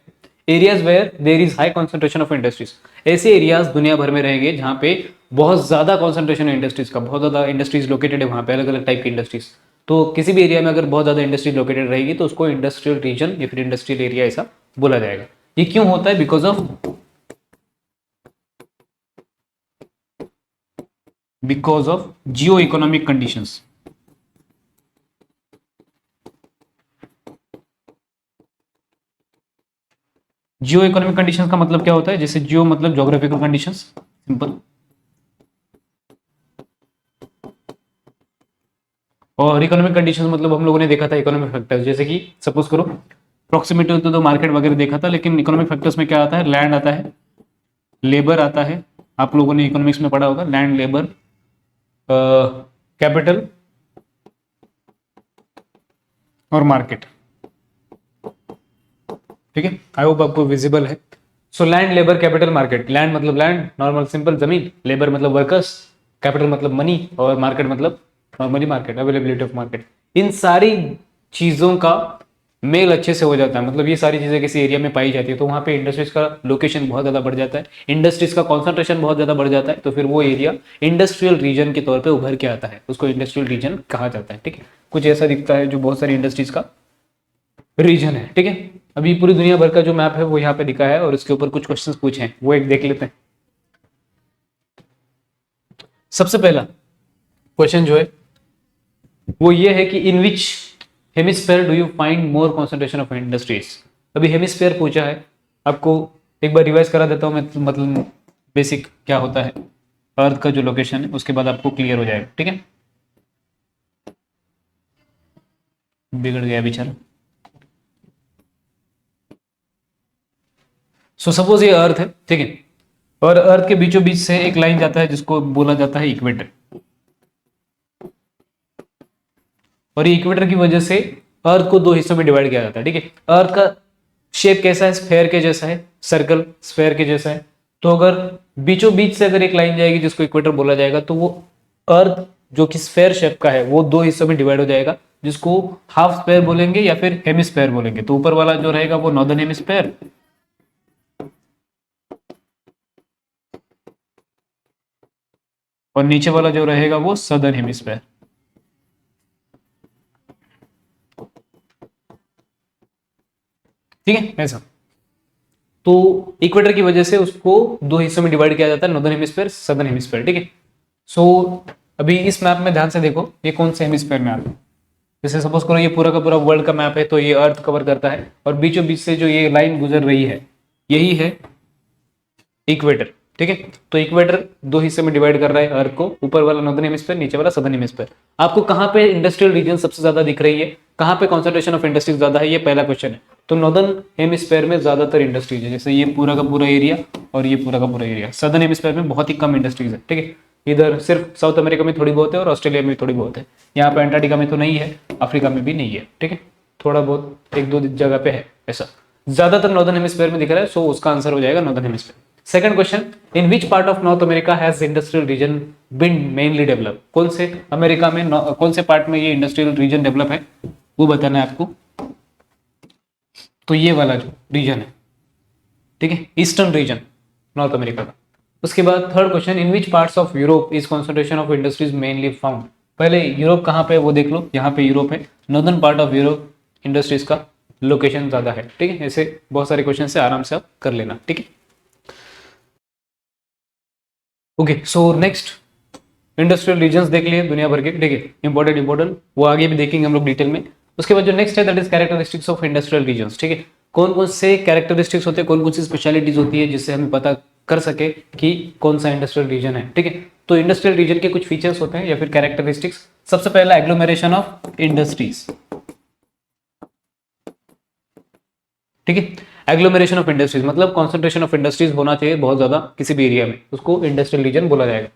areas where there is high concentration of industries. ऐसे एरियाज दुनिया भर में रहेंगे जहां पे बहुत ज्यादा कॉन्सेंट्रेशन है इंडस्ट्रीज का, बहुत ज्यादा इंडस्ट्रीज लोकेटेड है वहां पे, अलग अलग टाइप की इंडस्ट्रीज। तो किसी भी एरिया में अगर बहुत ज्यादा इंडस्ट्री लोकेटेड रहेगी तो उसको इंडस्ट्रियल रीजन या फिर इंडस्ट्रियल एरिया ऐसा बोला जाएगा। ये क्यों होता है? Because of Jio economic conditions. Jio economic conditions का मतलब क्या होता है? जैसे जियो मतलब ज्योग्राफिकल कंडीशंस, सिंपल, और इकोनॉमिक कंडीशंस मतलब हम लोगों ने देखा था इकोनॉमिक फैक्टर्स, जैसे कि सपोज करो प्रॉक्सिमिटी तो मार्केट वगैरह देखा था, लेकिन इकोनॉमिक फैक्टर्स में क्या आता है? लैंड आता है, लेबर आता है, आप लोगों ने इकोनॉमिक्स में पढ़ा होगा, लैंड, लेबर, कैपिटल और मार्केट, ठीक है। आई होप आपको विजिबल है। So land, labour, capital, market. Land मतलब लैंड, नॉर्मल सिंपल जमीन, लेबर मतलब वर्कर्स, कैपिटल मतलब मनी, और मार्केट मतलब normally market, availability of market. इन सारी चीजों का मेल अच्छे से हो जाता है, मतलब ये सारी चीजें किसी एरिया में पाई जाती है तो वहां पे इंडस्ट्रीज का लोकेशन बहुत ज्यादा बढ़ जाता है, इंडस्ट्रीज का कॉन्सेंट्रेशन बहुत ज्यादा बढ़ जाता है, तो फिर वो एरिया इंडस्ट्रियल रीजन के तौर पे उभर के आता है, उसको इंडस्ट्रियल रीजन कहा जाता है, ठीक है। कुछ ऐसा दिखता है जो बहुत सारी इंडस्ट्रीज का रीजन है, ठीक है। अभी पूरी दुनिया भर का जो मैप है वो यहाँ पे दिखा है, और इसके ऊपर कुछ क्वेश्चंस पूछे हैं वो एक देख लेते हैं। सबसे पहला क्वेश्चन जो है वो ये है कि in which hemisphere do you find more concentration of industries. अभी हेमिस्फेयर पूछा है, आपको एक बार रिवाइज करा देता हूं मैं, मतलब बेसिक क्या होता है, अर्थ का जो लोकेशन है, उसके बाद आपको क्लियर हो जाएगा, ठीक है। बिगड़ गया बेचारा। सो सपोज ये अर्थ है, ठीक है, और अर्थ के बीचों बीच से एक लाइन जाता है जिसको बोला जाता है इक्वेटर, और ये इक्वेटर की वजह से अर्थ को दो हिस्सों में डिवाइड किया जाता है, ठीक है। अर्थ का शेप कैसा है? स्फेयर के जैसा है, सर्कल स्फेयर के जैसा है। तो अगर बीचों बीच से अगर एक लाइन जाएगी जिसको इक्वेटर बोला जाएगा, तो वो अर्थ जो कि स्फेयर शेप का है वो दो हिस्सों में डिवाइड हो जाएगा, जिसको हाफ स्फेयर बोलेंगे या फिर हेमिस्फेयर बोलेंगे। तो ऊपर वाला जो रहेगा वो नॉर्दर्न हेमिस्फेयर, और नीचे वाला जो रहेगा वो सदर्न हेमिस्फेयर, ठीक है ऐसा। तो इक्वेटर की वजह से उसको दो हिस्सों में डिवाइड किया जाता है, नॉर्दर्न हेमिस्फेयर, सदर्न हेमिस्फेयर, ठीक है। सो अभी इस मैप में ध्यान से देखो ये कौन से हेमिस्फेयर में आता है। जैसे सपोज करो ये पूरा का पूरा वर्ल्ड का मैप है, तो ये अर्थ कवर करता है, और बीचों बीच से जो ये लाइन गुजर रही है यही है इक्वेटर, ठीक है। तो इक्वेटर दो हिस्से में डिवाइड कर रहा है अर्थ को, ऊपर वाला नॉर्दर्न हेमिस्फीयर, नीचे वाला सदर्न हेमिस्फीयर। आपको कहां पे इंडस्ट्रियल रीजन सबसे ज्यादा दिख रही है, कहां पे कॉन्सेंट्रेशन ऑफ इंडस्ट्रीज ज्यादा है, ये पहला क्वेश्चन है। तो नॉर्दर्न हेमिस्फीयर में ज्यादातर इंडस्ट्रीज है, जैसे ये पूरा का पूरा एरिया और ये पूरा का पूरा एरिया। सदर्न हेमिस्फीयर में बहुत ही कम इंडस्ट्रीज है, ठीक है। इधर सिर्फ साउथ अमेरिका में थोड़ी बहुत है, और ऑस्ट्रेलिया में थोड़ी बहुत है। यहाँ पे अंटार्कटिका में तो नहीं है, अफ्रीका में भी नहीं है, ठीक है। थोड़ा बहुत एक दो जगह पे है ऐसा। ज्यादातर नॉर्दर्न हेमिस्फीयर में दिख रहा है, सो उसका आंसर हो जाएगा northern hemisphere. Second question, in which part of North America has industrial region been mainly develop? कौन से अमेरिका में कौन से पार्ट में ये इंडस्ट्रियल रीजन डेवलप है वो बताना है आपको। तो ये वाला जो रीजन है, ठीक है, ईस्टर्न रीजन नॉर्थ अमेरिका का। उसके बाद third question, in which parts of Europe is concentration of industries mainly found? पहले यूरोप कहाँ पे वो देख लो, यहाँ पे यूरोप है, northern part of Europe industries का लोकेशन ज्यादा है, ठीक है। ऐसे बहुत सारे क्वेश्चन से आराम से आप कर लेना, ठीक है। Okay, so next industrial regions देख लिए दुनिया भर के, ठीक है, इंपॉर्टेंट वो आगे भी देखेंगे हम लोग डिटेल में। उसके बाद जो नेक्स्ट है that is characteristics of industrial regions, ठीक है, कौन कौन से कैरेक्टरिस्टिक्स होते हैं, कौन कौन सी स्पेशलिटीज होती है जिससे हमें पता कर सके कि कौन सा इंडस्ट्रियल रीजन है, ठीक है। तो इंडस्ट्रियल रीजन के कुछ फीचर्स होते हैं या फिर कैरेक्टरिस्टिक्स। सबसे पहला एग्लोमेरेशन ऑफ इंडस्ट्रीज, ठीक है, एग्लोमेरेशन ऑफ इंडस्ट्रीज मतलब कॉन्सेंट्रेशन ऑफ इंडस्ट्रीज होना चाहिए बहुत ज्यादा किसी भी एरिया में, उसको इंडस्ट्रियल रीजन बोला जाएगा।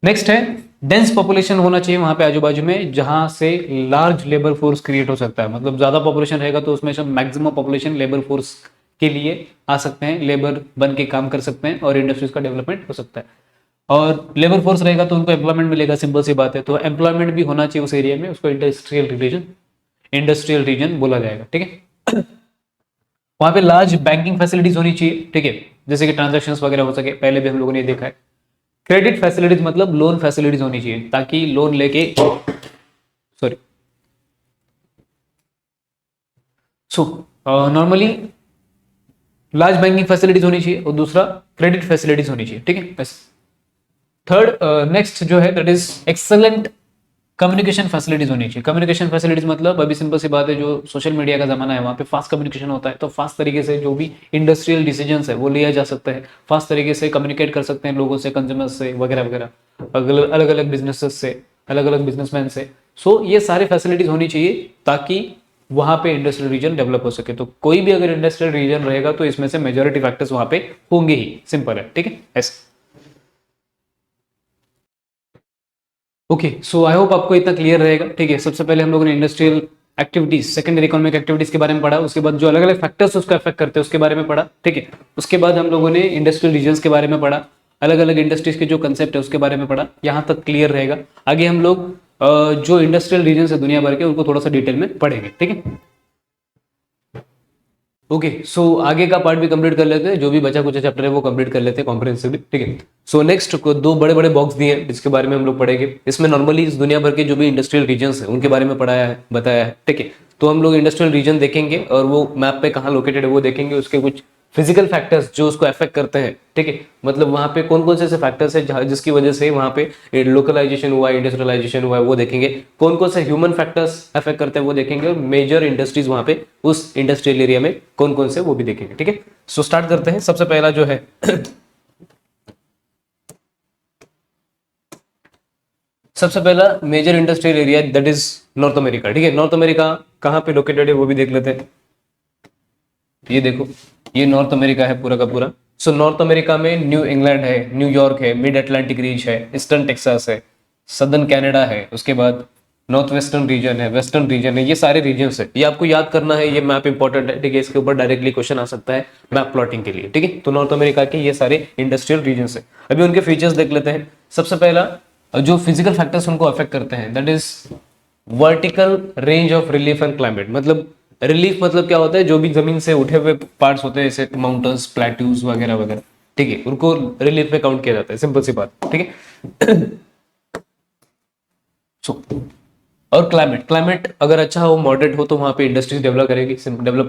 नेक्स्ट है डेंस पॉपुलेशन होना चाहिए वहां पे आजू बाजू में, जहां से लार्ज लेबर फोर्स क्रिएट हो सकता है, मतलब ज्यादा पॉपुलेशन रहेगा तो उसमें से मैक्सिमम पॉपुलेशन लेबर फोर्स के लिए आ सकते हैं, लेबर बन के काम कर सकते हैं और इंडस्ट्रीज का डेवलपमेंट हो सकता है। और लेबर फोर्स रहेगा तो उनको एम्प्लॉयमेंट मिलेगा, सिंपल सी बात है। तो एम्प्लॉयमेंट भी होना चाहिए उस एरिया में, उसको इंडस्ट्रियल रीजन बोला जाएगा, ठीक है। वहां पे लार्ज बैंकिंग फैसिलिटीज होनी चाहिए, ठीक है, जैसे कि ट्रांजैक्शंस वगैरह हो सके, पहले भी हम लोगों ने देखा है। क्रेडिट फैसिलिटीज मतलब लोन फैसिलिटीज होनी चाहिए ताकि लोन लेके नॉर्मली लार्ज बैंकिंग फैसिलिटीज होनी चाहिए और दूसरा क्रेडिट फैसिलिटीज होनी चाहिए, ठीक है। बस थर्ड नेक्स्ट जो है that is excellent communication facilities होनी चाहिए। कम्युनिकेशन फैसिलिटीज मतलब अभी सिंपल सी बात है, जो सोशल मीडिया का जमाना है वहाँ पे फास्ट कम्युनिकेशन होता है, तो फास्ट तरीके से जो भी इंडस्ट्रियल डिसीजंस है वो लिया जा सकता है, फास्ट तरीके से कम्युनिकेट कर सकते हैं लोगों से, कंज्यूमर्स से वगैरह वगैरह, अलग अलग बिजनेसेस से, अलग अलग बिजनेसमैन से। सो ये सारे फैसिलिटीज होनी चाहिए ताकि वहां पे इंडस्ट्रियल रीजन डेवलप हो सके। तो कोई भी अगर इंडस्ट्रियल रीजन रहेगा तो इसमें से मेजोरिटी फैक्टर्स वहां पे होंगे ही, सिंपल है, ठीक है ऐसे। ओके, सो आई होप आपको इतना क्लियर रहेगा, ठीक है। सबसे पहले हम लोगों ने industrial activities, secondary economic activities के बारे में पढ़ा, उसके बाद जो अलग अलग फैक्टर्स उसको अफेक्ट करते हैं उसके बारे में पढ़ा, ठीक है। उसके बाद हम लोगों ने इंडस्ट्रियल रीजन्स के बारे में पढ़ा, अलग अलग इंडस्ट्रीज के जो कंसेप्ट है उसके बारे में पढ़ा, यहाँ तक क्लियर रहेगा। आगे हम लोग जो इंडस्ट्रियल रीजन है दुनिया भर के उनको थोड़ा सा डिटेल में पढ़ेंगे, ठीक है। ओके, सो आगे का पार्ट भी कंप्लीट कर लेते हैं, जो भी बचा कुछ चैप्टर है वो कंप्लीट कर लेते हैं कॉम्प्रिहेंसिवली, ठीक है। सो नेक्स्ट दो बड़े बड़े बॉक्स दिए हैं जिसके बारे में हम लोग पढ़ेंगे। इसमें नॉर्मली इस दुनिया भर के जो भी इंडस्ट्रियल रीजन्स है उनके बारे में पढ़ाया है, बताया है, ठीक है। तो हम लोग इंडस्ट्रियल रीजन देखेंगे और वो मैप पे कहाँ लोकेटेड है वो देखेंगे, उसके कुछ फिजिकल फैक्टर्स जो उसको अफेक्ट करते हैं, ठीक है, मतलब वहाँ पे कौन कौन से ऐसे फैक्टर्स है जिसकी वजह से वहाँ पे लोकलाइजेशन हुआ, इंडस्ट्रियलाइजेशन हुआ है वो देखेंगे, कौन कौन से ह्यूमन फैक्टर्स अफेक्ट करते हैं वो देखेंगे, और मेजर इंडस्ट्रीज वहाँ पे उस इंडस्ट्रियल एरिया में कौन कौन से वो भी देखेंगे, ठीक है। सो स्टार्ट करते हैं। सबसे पहला जो है सबसे पहला major industrial area that is North America, ठीक है। नॉर्थ अमेरिका कहाँ पे लोकेटेड है वो भी देख लेते हैं। ये देखो, ये नॉर्थ अमेरिका है पूरा का पूरा। सो नॉर्थ अमेरिका में न्यू इंग्लैंड है, न्यूयॉर्क है, मिड अटलांटिक रीज है, ईस्टर्न टेक्सास है, सदर्न कनाडा है, उसके बाद नॉर्थ वेस्टर्न रीजन है, वेस्टर्न रीजन है, ये सारे रीजन्स है। ये आपको याद करना है, ये मैप इंपॉर्टेंट है, ठीक है। इसके ऊपर डायरेक्टली क्वेश्चन आ सकता है मैप प्लॉटिंग के लिए, ठीक है। तो नॉर्थ अमेरिका के ये सारे इंडस्ट्रियल रीजन्स है। अभी उनके फीचर्स देख लेते हैं। सबसे पहला जो फिजिकल फैक्टर्स उनको अफेक्ट करते हैं that is vertical range of relief and climate. मतलब रिलीफ मतलब क्या होता है, जो भी जमीन से उठे हुए पार्ट्स होते हैं जैसे माउंटेन्स, प्लेट्यूज वगैरह वगैरह, ठीक है, उनको रिलीफ में काउंट किया जाता है, सिंपल सी बात, ठीक है। सो और क्लाइमेट अगर अच्छा हो, मॉडरेट हो, तो वहां पे इंडस्ट्रीज डेवलप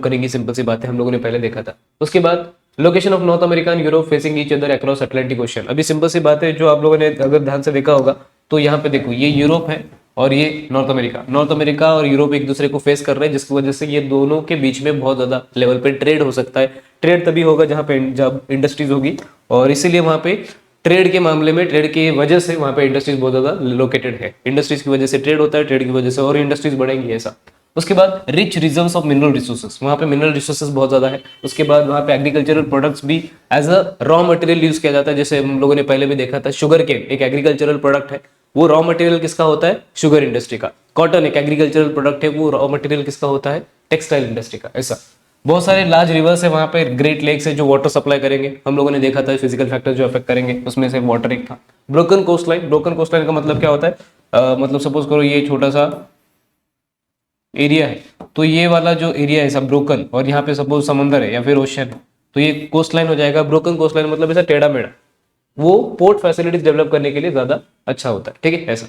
करेंगी, सिंपल सी बात है, हम लोगों ने पहले देखा था। उसके बाद location of North America and Europe facing each other across Atlantic ocean. अभी सिंपल सी बात है, जो आप लोगों ने अगर ध्यान से देखा होगा तो यहाँ पे देखो, ये यूरोप है और ये नॉर्थ अमेरिका और यूरोप एक दूसरे को फेस कर रहे हैं, जिसकी वजह से ये दोनों के बीच में बहुत ज्यादा लेवल पे ट्रेड हो सकता है। ट्रेड तभी होगा जब इंडस्ट्रीज होगी, और इसीलिए वहां पे ट्रेड के मामले में, ट्रेड की वजह से वहां पे इंडस्ट्रीज बहुत ज्यादा लोकेटेड है। इंडस्ट्रीज की वजह से ट्रेड होता है, ट्रेड की वजह से और इंडस्ट्रीज बढ़ेंगी, ऐसा। उसके बाद rich reserves of mineral resources, वहां पे मिनरल रिसोर्सेस बहुत ज्यादा है। उसके बाद वहां पे एग्रीकल्चरल प्रोडक्ट्स भी as a raw material use किया जाता है, जैसे हम लोगों ने पहले भी देखा था, शुगर केन एक एग्रीकल्चरल प्रोडक्ट है, वो रॉ मटेरियल किसका होता है, शुगर इंडस्ट्री का। कॉटन एक एग्रीकल्चरल प्रोडक्ट है, वो रॉ मटेरियल किसका होता है, टेक्सटाइल इंडस्ट्री का, ऐसा। बहुत सारे लार्ज रिवर्स है वहाँ पे, ग्रेट लेक्स है जो वाटर सप्लाई करेंगे। हम लोगों ने देखा था फिजिकल फैक्टर जो अफेक्ट करेंगे, उसमें से वाटर एक था। Broken coast line, broken coast line का मतलब क्या होता है, मतलब सपोज करो ये छोटा सा एरिया है, तो ये वाला जो एरिया है सब ब्रोकन, और यहाँ पे सपोज समंदर है या फिर ओशन, तो ये कोस्ट लाइन हो जाएगा। ब्रोकन कोस्ट लाइन मतलब ऐसा टेढ़ा मेढ़ा, वो पोर्ट फैसिलिटीज डेवलप करने के लिए ज्यादा अच्छा होता है, ठीक है ऐसा।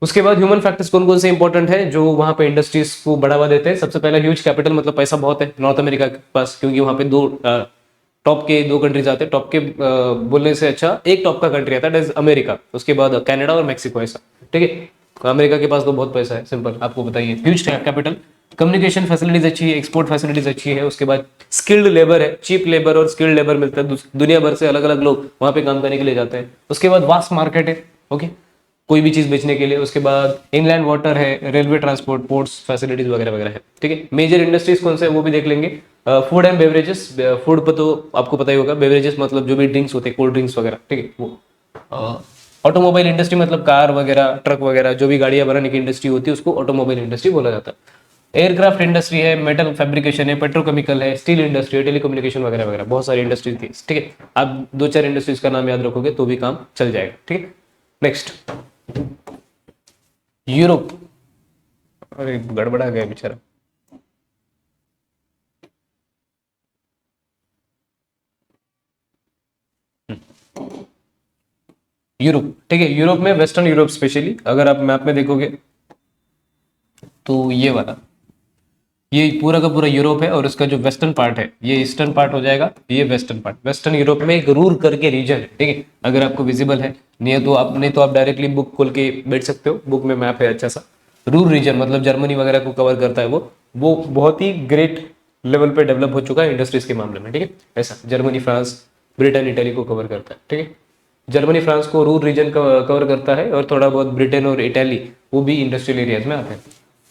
उसके बाद ह्यूमन फैक्टर्स कौन कौन से इंपॉर्टेंट है जो वहां पे इंडस्ट्रीज को बढ़ावा देते हैं। सबसे पहला ह्यूज कैपिटल, मतलब पैसा बहुत है नॉर्थ अमेरिका के पास, क्योंकि वहां पे दो टॉप के दो कंट्रीज आते हैं। टॉप के बोलने से अच्छा एक टॉप का कंट्री आता है, दैट इज अमेरिका, उसके बाद कनाडा और मेक्सिको, ऐसा, ठीक है। अमेरिका के पास तो बहुत पैसा है, सिंपल आपको बताइए। ह्यूज कैपिटल, कम्युनिकेशन फैसिलिटीज अच्छी है, एक्सपोर्ट फैसिलिटीज अच्छी है, उसके बाद स्किल्ड लेबर है, चीप लेबर और स्किल्ड लेबर मिलता है, दुनिया भर से अलग अलग लोग वहां पे काम करने के लिए जाते हैं। उसके बाद वास्ट मार्केट है, ओके, कोई भी चीज बेचने के लिए। उसके बाद इनलैंड वाटर है, रेलवे ट्रांसपोर्ट, पोर्ट्स फैसिलिटीज वगैरह वगैरह है, ठीक है। मेजर इंडस्ट्रीज कौन से है वो भी देख लेंगे। फूड एंड बेवरेजेस, फूड पर तो आपको पता ही होगा, बेवरेजेस मतलब जो भी ड्रिंक्स होते हैं, कोल्ड ड्रिंक्स वगैरह, ठीक है वो। ऑटोमोबाइल इंडस्ट्री मतलब कार वगैरह, ट्रक वगैरह, जो भी गाड़ियां बनाने की इंडस्ट्री होती है उसको ऑटोमोबाइल इंडस्ट्री बोला जाता है। एयरक्राफ्ट इंडस्ट्री है, मेटल फैब्रिकेशन है, पेट्रोकेमिकल है, स्टील इंडस्ट्री है, टेलीकम्युनिकेशन वगैरह वगैरह, बहुत सारी इंडस्ट्रीज थी, ठीक है। आप दो चार इंडस्ट्रीज का नाम याद रखोगे तो भी काम चल जाएगा, ठीक है। नेक्स्ट, यूरोप, अरे गड़बड़ा गया बेचारा। यूरोप, ठीक है। यूरोप में वेस्टर्न यूरोप स्पेशली, अगर आप मैप में देखोगे तो ये वाला, ये पूरा का पूरा यूरोप है, और इसका जो वेस्टर्न पार्ट है ये ईस्टर्न पार्ट हो जाएगा, ये वेस्टर्न पार्ट। वेस्टर्न यूरोप में एक रूर करके रीजन है, ठीक है, अगर आपको विजिबल है, नहीं तो आप डायरेक्टली बुक खोल के बैठ सकते हो, बुक में मैप है अच्छा सा। रूर रीजन मतलब जर्मनी वगैरह को कवर करता है वो बहुत ही ग्रेट लेवल पे डेवलप हो चुका है इंडस्ट्रीज के मामले में, ठीक है ऐसा। जर्मनी, फ्रांस, ब्रिटेन, इटली को कवर करता है, ठीक है। जर्मनी फ्रांस को रूर रीजन कवर करता है, और थोड़ा बहुत ब्रिटेन और इटली वो भी इंडस्ट्रियल एरियाज में आते हैं।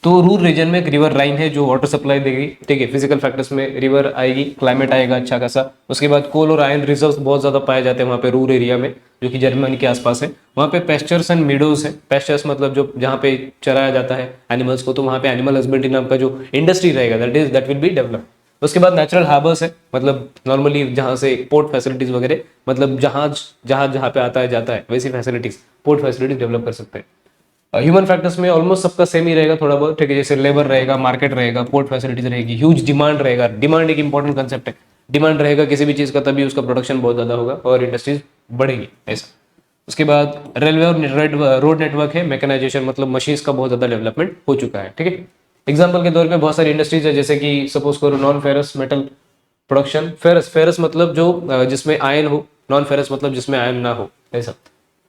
तो रूर रीजन में एक रिवर राइन है जो वाटर सप्लाई देगी, ठीक है। फिजिकल फैक्टर्स में रिवर आएगी, क्लाइमेट आएगा अच्छा खासा। उसके बाद कोल और आयरन रिजर्व्स बहुत ज्यादा पाए जाते हैं वहाँ पे रूर एरिया में, जो कि जर्मनी के आसपास है। वहाँ पे पेस्चर्स एंड मीडोज है। पेस्चर्स मतलब जो जहाँ पे चराया जाता है एनिमल्स को, तो वहाँ पे एनिमल हस्बेंड्री नाम का जो इंडस्ट्री रहेगा दैट विल बी डेवलप। उसके बाद नेचुरल हार्बर्स है, मतलब नॉर्मली जहाँ से पोर्ट फैसिलिटीज वगैरह, मतलब जहाज जहाज जहाँ पे आता है जाता है वैसी फैसिलिटीज, पोर्ट फैसिलिटीज डेवलप कर सकते हैं। ह्यूमन फैक्टर्स में ऑलमोस्ट सबका सेम ही रहेगा थोड़ा बहुत, ठीक है। जैसे लेबर रहेगा, मार्केट रहेगा, पोर्ट फैसिलिटीज रहेगी, ह्यूज डिमांड रहेगा। डिमांड एक इंपॉर्टेंट कंसेप्ट है। डिमांड रहेगा किसी भी चीज का तभी उसका प्रोडक्शन बहुत ज्यादा होगा और इंडस्ट्रीज बढ़ेगी, ऐसा। उसके बाद रेलवे और रोड नेटवर्क है, मैकेनाइजेशन मतलब मशीन्स का बहुत ज्यादा डेवलपमेंट हो चुका है, ठीक है। एग्जाम्पल के तौर पे बहुत सारी इंडस्ट्रीज है, जैसे कि सपोज करो non ferrous metal production. Ferrous, ferrous मतलब जो जिसमें आयन हो, नॉन फेरस मतलब जिसमें आयन ना हो, ऐसा।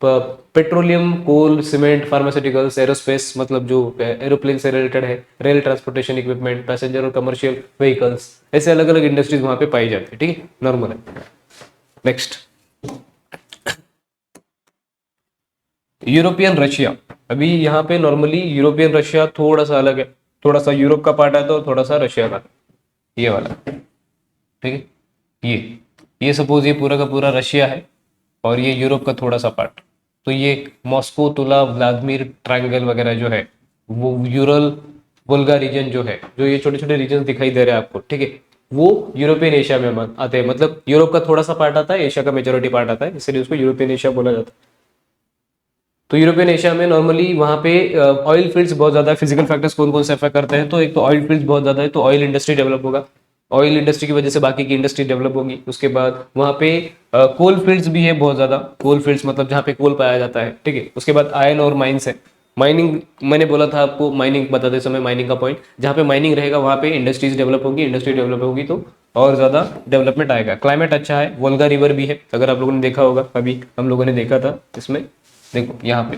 पेट्रोलियम, कोल, सीमेंट, फार्मास्यूटिकल्स, एरोस्पेस मतलब जो एरोप्लेन से रिलेटेड है, रेल ट्रांसपोर्टेशन इक्विपमेंट, पैसेंजर और कमर्शियल व्हीकल्स, ऐसे अलग अलग इंडस्ट्रीज वहां पे पाई जाती है, ठीक है, नॉर्मल है। Next, European Russia. अभी यहाँ पे नॉर्मली यूरोपियन रशिया थोड़ा सा अलग है, थोड़ा सा यूरोप का पार्ट आता है और थोड़ा सा रशिया का, ये वाला, ठीक है। ये सपोज ये पूरा का पूरा रशिया है और ये यूरोप का थोड़ा सा पार्ट, तो ये मॉस्को, तुला, व्लादिमीर ट्रायंगल वगैरह जो है वो यूरल वोल्गा रीजन जो है, जो ये छोटे छोटे रीजन दिखाई दे रहे हैं आपको, ठीक है, वो यूरोपियन एशिया में आते हैं। मतलब यूरोप का थोड़ा सा पार्ट आता है, एशिया का मेजोरिटी पार्ट आता है, इसलिए उसको यूरोपियन एशिया बोला जाता है। तो यूरोपियन एशिया में नॉर्मली वहाँ पे ऑयल फील्ड्स बहुत ज्यादा है। फिजिकल फैक्टर्स कौन कौन से अफेक्ट करते हैं, तो एक तो ऑयल फील्ड्स बहुत ज्यादा है, तो ऑयल इंडस्ट्री डेवलप होगा, ऑयल इंडस्ट्री की वजह से बाकी की इंडस्ट्री डेवलप होगी। उसके बाद वहाँ पे कोल फील्ड्स भी है बहुत ज्यादा, कोल फील्ड्स मतलब जहाँ पे कोल पाया जाता है, ठीक है। उसके बाद आयन और माइंस है। माइनिंग, मैंने बोला था आपको माइनिंग बताते समय, माइनिंग का पॉइंट, जहाँ पे माइनिंग रहेगा वहाँ पे इंडस्ट्रीज डेवलप होगी, इंडस्ट्री डेवलप होगी तो और ज्यादा डेवलपमेंट आएगा। क्लाइमेट अच्छा है, वोल्गा रिवर भी है, अगर आप लोगों ने देखा होगा, अभी हम लोगों ने देखा था इसमें, देखो यहाँ पे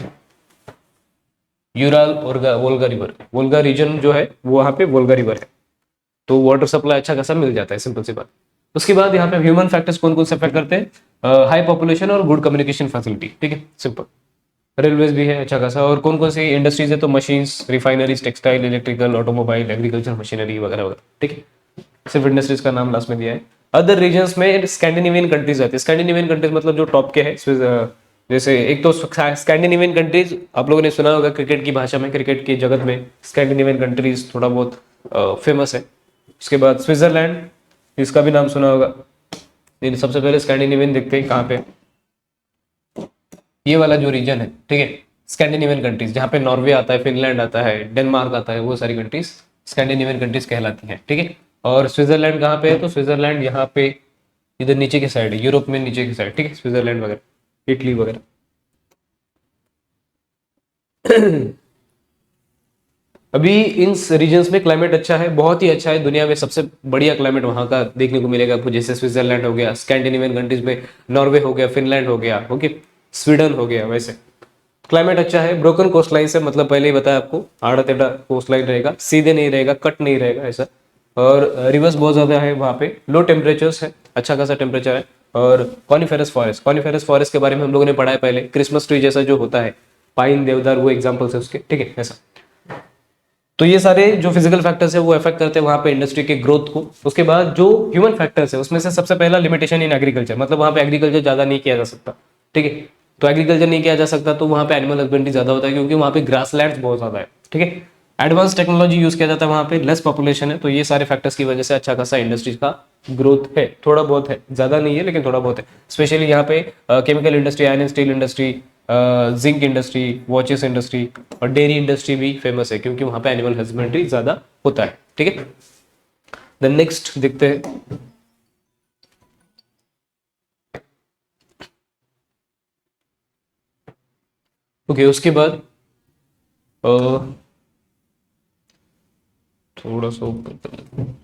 यूराल और वोल्गा रिवर, वोल्गा रीजन जो है वो वहाँ पे वोल्गा रिवर है, तो वाटर सप्लाई अच्छा खासा मिल जाता है, सिंपल सी बात। उसके बाद यहाँ पे ह्यूमन फैक्टर्स कौन कौन से अफेक्ट करते हैं, हाई पॉपुलेशन और गुड कम्युनिकेशन फैसिलिटी, ठीक है, सिंपल। रेलवेज भी है अच्छा खासा, और कौन कौन सी इंडस्ट्रीज है, तो machines, refineries, textile, electrical, automobile, agriculture machinery वगैरह वगैरह, ठीक है। सिर्फ इंडस्ट्रीज का नाम लास्ट में दिया है। अदर रीजन्स में स्कैंडिनेवियन कंट्रीज आती है। स्कैंडिनेवियन कंट्रीज मतलब जो टॉप के हैं, जैसे एक तो स्कैंडिनेवियन कंट्रीज आप लोगों ने सुना होगा क्रिकेट की भाषा में, क्रिकेट की जगत में स्कैंडिनेवियन कंट्रीज थोड़ा बहुत फेमस है। उसके बाद स्विट्जरलैंड, इसका भी नाम सुना होगा। लेकिन सबसे पहले स्कैंडिनेवियन देखते हैं कहाँ पे, ये वाला जो रीजन है, ठीक है, स्कैंडिनेवियन कंट्रीज, जहाँ पे नॉर्वे आता है, फिनलैंड आता है, डेनमार्क आता है, वो सारी कंट्रीज स्कैंडिनेवियन कंट्रीज कहलाती हैं, ठीक है। और स्विट्जरलैंड कहाँ पे है, तो स्विट्जरलैंड यहाँ पे इधर नीचे की साइड है, यूरोप में नीचे की साइड, ठीक है, स्विट्जरलैंड वगैरह, इटली वगैरह। अभी इन रीजन्स में क्लाइमेट अच्छा है, बहुत ही अच्छा है, दुनिया में सबसे बढ़िया क्लाइमेट वहाँ का देखने को मिलेगा आपको, जैसे स्विट्जरलैंड हो गया, स्कैंडिनेवियन कंट्रीज में नॉर्वे हो गया, फिनलैंड हो गया, ओके, स्वीडन हो गया। वैसे क्लाइमेट अच्छा है, ब्रोकन कोस्ट लाइन से, मतलब पहले ही बताया आपको, आड़ा टेढ़ा कोस्ट लाइन रहेगा, सीधे नहीं रहेगा, कट नहीं रहेगा ऐसा। और रिवर्स बहुत ज़्यादा है वहाँ पे, लो टेम्परेचर्स है, अच्छा खासा टेम्परेचर है। और कॉनिफेरस फॉरेस्ट, कॉनिफेरस फॉरेस्ट के बारे में हम लोगों ने पढ़ा है पहले, क्रिसमस ट्री जैसा जो होता है, पाइन, देवदार, वो एग्जाम्पल्स है उसके, ठीक है, ऐसा। तो ये सारे जो फिजिकल फैक्टर्स है वो अफेक्ट करते हैं वहाँ पे इंडस्ट्री के ग्रोथ को। उसके बाद जो ह्यूमन फैक्टर्स है उसमें से सबसे पहला लिमिटेशन इन एग्रीकल्चर, मतलब वहाँ पे एग्रीकल्चर ज़्यादा नहीं किया जा सकता, ठीक है। तो एग्रीकल्चर नहीं किया जा सकता तो वहाँ पे एनिमल हस्बेंड्री ज़्यादा होता है, क्योंकि वहाँ पे ग्रास लैंड बहुत ज़्यादा है, ठीक है। एडवांस टेक्नोलॉजी यूज़ किया जाता है वहाँ पे, लेस पॉपुलेशन है, तो ये सारे फैक्टर्स की वजह से अच्छा खासा इंडस्ट्रीज का ग्रोथ है, थोड़ा बहुत है, ज़्यादा नहीं है लेकिन थोड़ा बहुत है। स्पेशली यहाँ पे chemical industry, iron steel industry, zinc industry, watches industry और डेयरी इंडस्ट्री भी फेमस है, क्योंकि वहाँ पे एनिमल हस्बेंड्री ज़्यादा होता है, ठीक है। देन नेक्स्ट देखते हैं, ओके, उसके बाद थोड़ा सा ऊपर कर लेते हैं।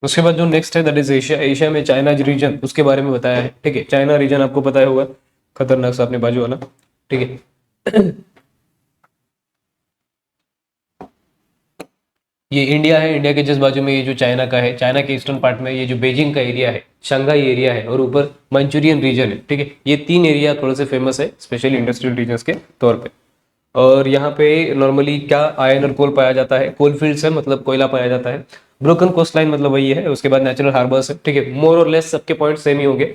उसके बाद जो नेक्स्ट है दैट इज एशिया। एशिया में चाइना रीजन, उसके बारे में बताया है, ठीक है। चाइना रीजन आपको पता होगा, खतरनाक सा अपने बाजू वाला, ठीक है। ये इंडिया है, इंडिया के जिस बाजू में ये जो चाइना का है, चाइना के ईस्टर्न पार्ट में ये जो बीजिंग का एरिया है, शंघाई एरिया है, और ऊपर मंचूरियन रीजन है, ठीक है। ये तीन एरिया थोड़े से फेमस है स्पेशली इंडस्ट्रियल रीजन्स के तौर पे। और यहाँ पे नॉर्मली क्या आयरन और कोल पाया जाता है, कोल फील्ड्स है, मतलब कोयला पाया जाता है। ब्रोकन कोस्ट लाइन मतलब वही है, उसके बाद नेचुरल हार्बर्स है, ठीक है। मोर और लेस सबके पॉइंट सेम ही होंगे।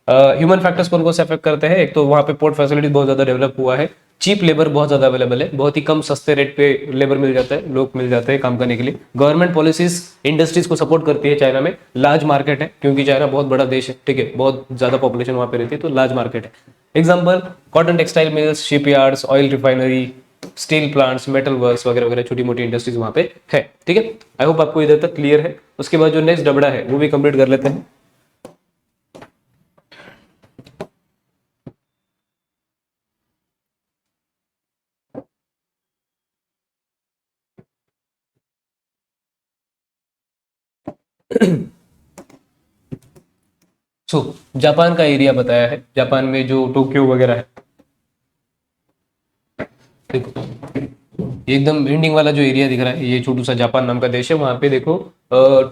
ह्यूमन फैक्टर्स कौन कौन से अफेक्ट करते हैं, एक तो वहाँ पे पोर्ट फैसिलिटीज बहुत ज्यादा डेवलप हुआ है, चीप लेबर बहुत ज्यादा अवेलेबल है, बहुत ही कम सस्ते रेट पे लेबर मिल जाता है, लोग मिल जाते हैं काम करने के लिए। गवर्नमेंट पॉलिसीज इंडस्ट्रीज को सपोर्ट करती है। चाइना में लार्ज मार्केट है, क्योंकि चाइना बहुत बड़ा देश है, ठीक है, बहुत ज्यादा पॉपुलेशन वहाँ पे रहती है, तो लार्ज मार्केट है। Example, cotton textile mills, shipyards, oil refinery, steel plants, metal works वगैरह वगैरह, छोटी मोटी इंडस्ट्रीज वहाँ पे है, ठीक है। आई होप आपको इधर तक क्लियर है। उसके बाद जो नेक्स्ट डबड़ा है वो भी कंप्लीट कर लेते हैं। जापान का एरिया बताया है, जापान में जो टोक्यो वगैरह है, देखो एकदम एंडिंग वाला जो एरिया दिख रहा है, ये छोटू सा जापान नाम का देश है। वहां पे देखो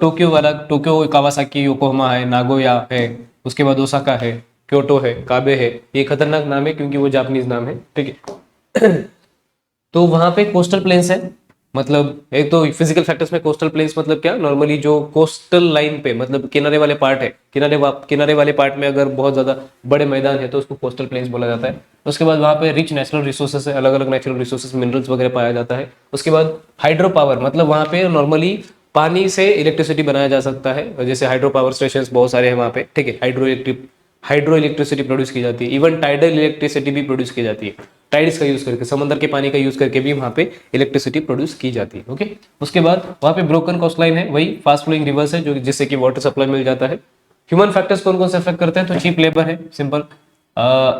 टोक्यो वाला, टोक्यो, कावासाकी, योकोहामा है, नागोया है, उसके बाद ओसाका है, क्योटो है, काबे है। ये खतरनाक नाम है क्योंकि वो जापानीज नाम है, ठीक है। तो वहां पे कोस्टल प्लेन्स है, मतलब एक तो फिजिकल फैक्टर्स में कोस्टल प्लेन्स मतलब क्या, नॉर्मली जो कोस्टल लाइन पे, मतलब किनारे वाले पार्ट है, किनारे वाले पार्ट में अगर बहुत ज्यादा बड़े मैदान है तो उसको कोस्टल प्लेन्स बोला जाता है। उसके बाद वहाँ पे रिच नेचुरल रिसोर्सेस है, अलग अलग नेचुरल रिसोर्सेस, मिनरल्स वगैरह पाया जाता है। उसके बाद हाइड्रो पावर, मतलब वहाँ पे नॉर्मली पानी से इलेक्ट्रिसिटी बनाया जा सकता है, जैसे हाइड्रो पावर स्टेशन बहुत सारे हैं वहाँ पे, ठीक है। हाइड्रो इलेक्ट्रिसिटी प्रोड्यूस की जाती है, इवन टाइडल इलेक्ट्रिसिटी भी प्रोड्यूस की जाती है, टाइड्स का यूज करके, समंदर के पानी का यूज करके भी वहाँ पे इलेक्ट्रिसिटी प्रोड्यूस की जाती है, ओके। उसके बाद वहाँ पे ब्रोकन कोस्ट लाइन है, वही फास्ट फ्लोइंग रिवर्स है, जो जिससे कि वाटर सप्लाई मिल जाता है। ह्यूमन फैक्टर्स कौन कौन से अफेक्ट करते हैं, तो चीप लेबर है, सिंपल।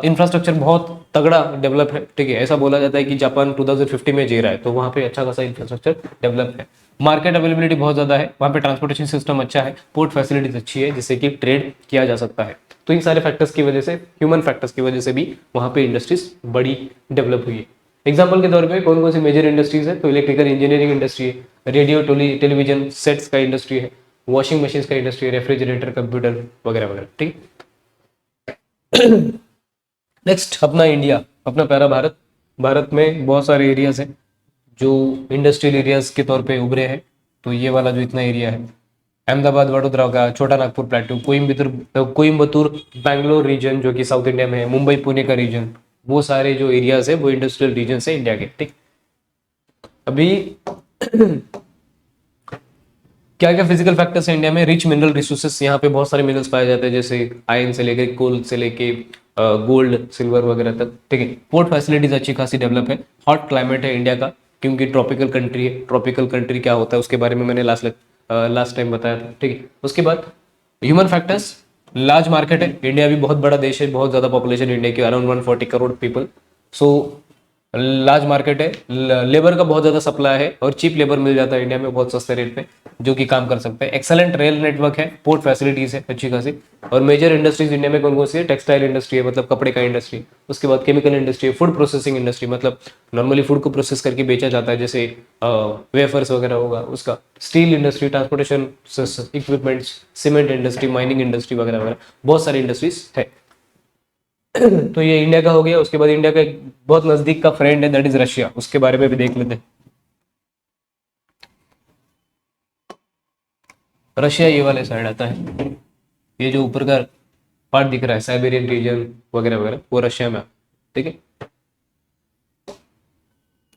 इंफ्रास्ट्रक्चर बहुत तगड़ा डेवलप है, ठीक है। ऐसा बोला जाता है कि जापान 2050 में जी रहा है, तो वहाँ पे अच्छा खासा इंफ्रास्ट्रक्चर डेवलप है। मार्केट अवेलेबिलिटी बहुत ज्यादा है, वहाँ पे ट्रांसपोर्टेशन सिस्टम अच्छा है, पोर्ट फैसिलिटीज अच्छी है, जिससे कि ट्रेड किया जा सकता है। तो इन सारे फैक्टर्स की वजह से, ह्यूमन फैक्टर्स की वजह से भी वहाँ पे इंडस्ट्रीज बड़ी डेवलप हुई है। एग्जाम्पल के तौर पे कौन कौन सी मेजर इंडस्ट्रीज है, तो इलेक्ट्रिकल इंजीनियरिंग इंडस्ट्री है, रेडियो टेलीविजन सेट्स का इंडस्ट्री है, वॉशिंग मशीन का इंडस्ट्री है, रेफ्रिजरेटर, कंप्यूटर वगैरह वगैरह, ठीक है। नेक्स्ट अपना इंडिया, अपना प्यारा भारत। भारत में बहुत सारे एरियाज हैं जो इंडस्ट्रियल एरियाज के तौर पे उभरे हैं। तो ये वाला जो इतना एरिया है, अहमदाबाद वडोदरा का, छोटा नागपुर प्लेटू, कोयम्बतूर बैंगलोर रीजन जो कि साउथ इंडिया में है, मुंबई पुणे का रीजन, वो सारे जो एरियाज है वो इंडस्ट्रियल रीजन है इंडिया के। ठीक, अभी क्या क्या फिजिकल फैक्टर्स है इंडिया में? रिच मिनरल रिसोर्सेस, यहाँ पे बहुत सारे मिनरल्स पाए जाते हैं, जैसे आयरन से लेके कोल से लेके गोल्ड सिल्वर वगैरह तक। ठीक है, पोर्ट फैसिलिटीज अच्छी खासी डेवलप है। हॉट क्लाइमेट है इंडिया का, क्योंकि ट्रॉपिकल कंट्री है। ट्रॉपिकल कंट्री क्या होता है उसके बारे में मैंने लास्ट टाइम बताया था। ठीक है, उसके बाद ह्यूमन फैक्टर्स, लार्ज मार्केट है, इंडिया भी बहुत बड़ा देश है, बहुत ज़्यादा पॉपुलेशन इंडिया की, around 140 crore people. So large market है, लेबर का बहुत ज़्यादा सप्लाई है और चीप लेबर मिल जाता है इंडिया में बहुत सस्ते रेट पे, जो कि काम कर सकते हैं। एक्सेलेंट रेल नेटवर्क है, पोर्ट फैसिलिटीज़ है अच्छी खासी, और मेजर इंडस्ट्रीज इंडिया में कौन कौन सी है? टेक्सटाइल इंडस्ट्री है, मतलब कपड़े का इंडस्ट्री, उसके बाद केमिकल इंडस्ट्री है, फूड प्रोसेसिंग इंडस्ट्री, मतलब नॉर्मली फूड को प्रोसेस करके बेचा जाता है, जैसे वेफर्स वगैरह होगा उसका, steel industry, transportation equipments, cement industry, mining industry वगैरह वगैरह, बहुत सारी इंडस्ट्रीज है। तो ये इंडिया का हो गया। उसके बाद इंडिया का एक बहुत नजदीक का फ्रेंड है, दैट इज रशिया, उसके बारे में भी देख लेते हैं। रशिया ये वाले साइड आता है, ये जो ऊपर का पार्ट दिख रहा है साइबेरियन रीजन वगैरह वगैरह, वो रशिया में। ठीक है,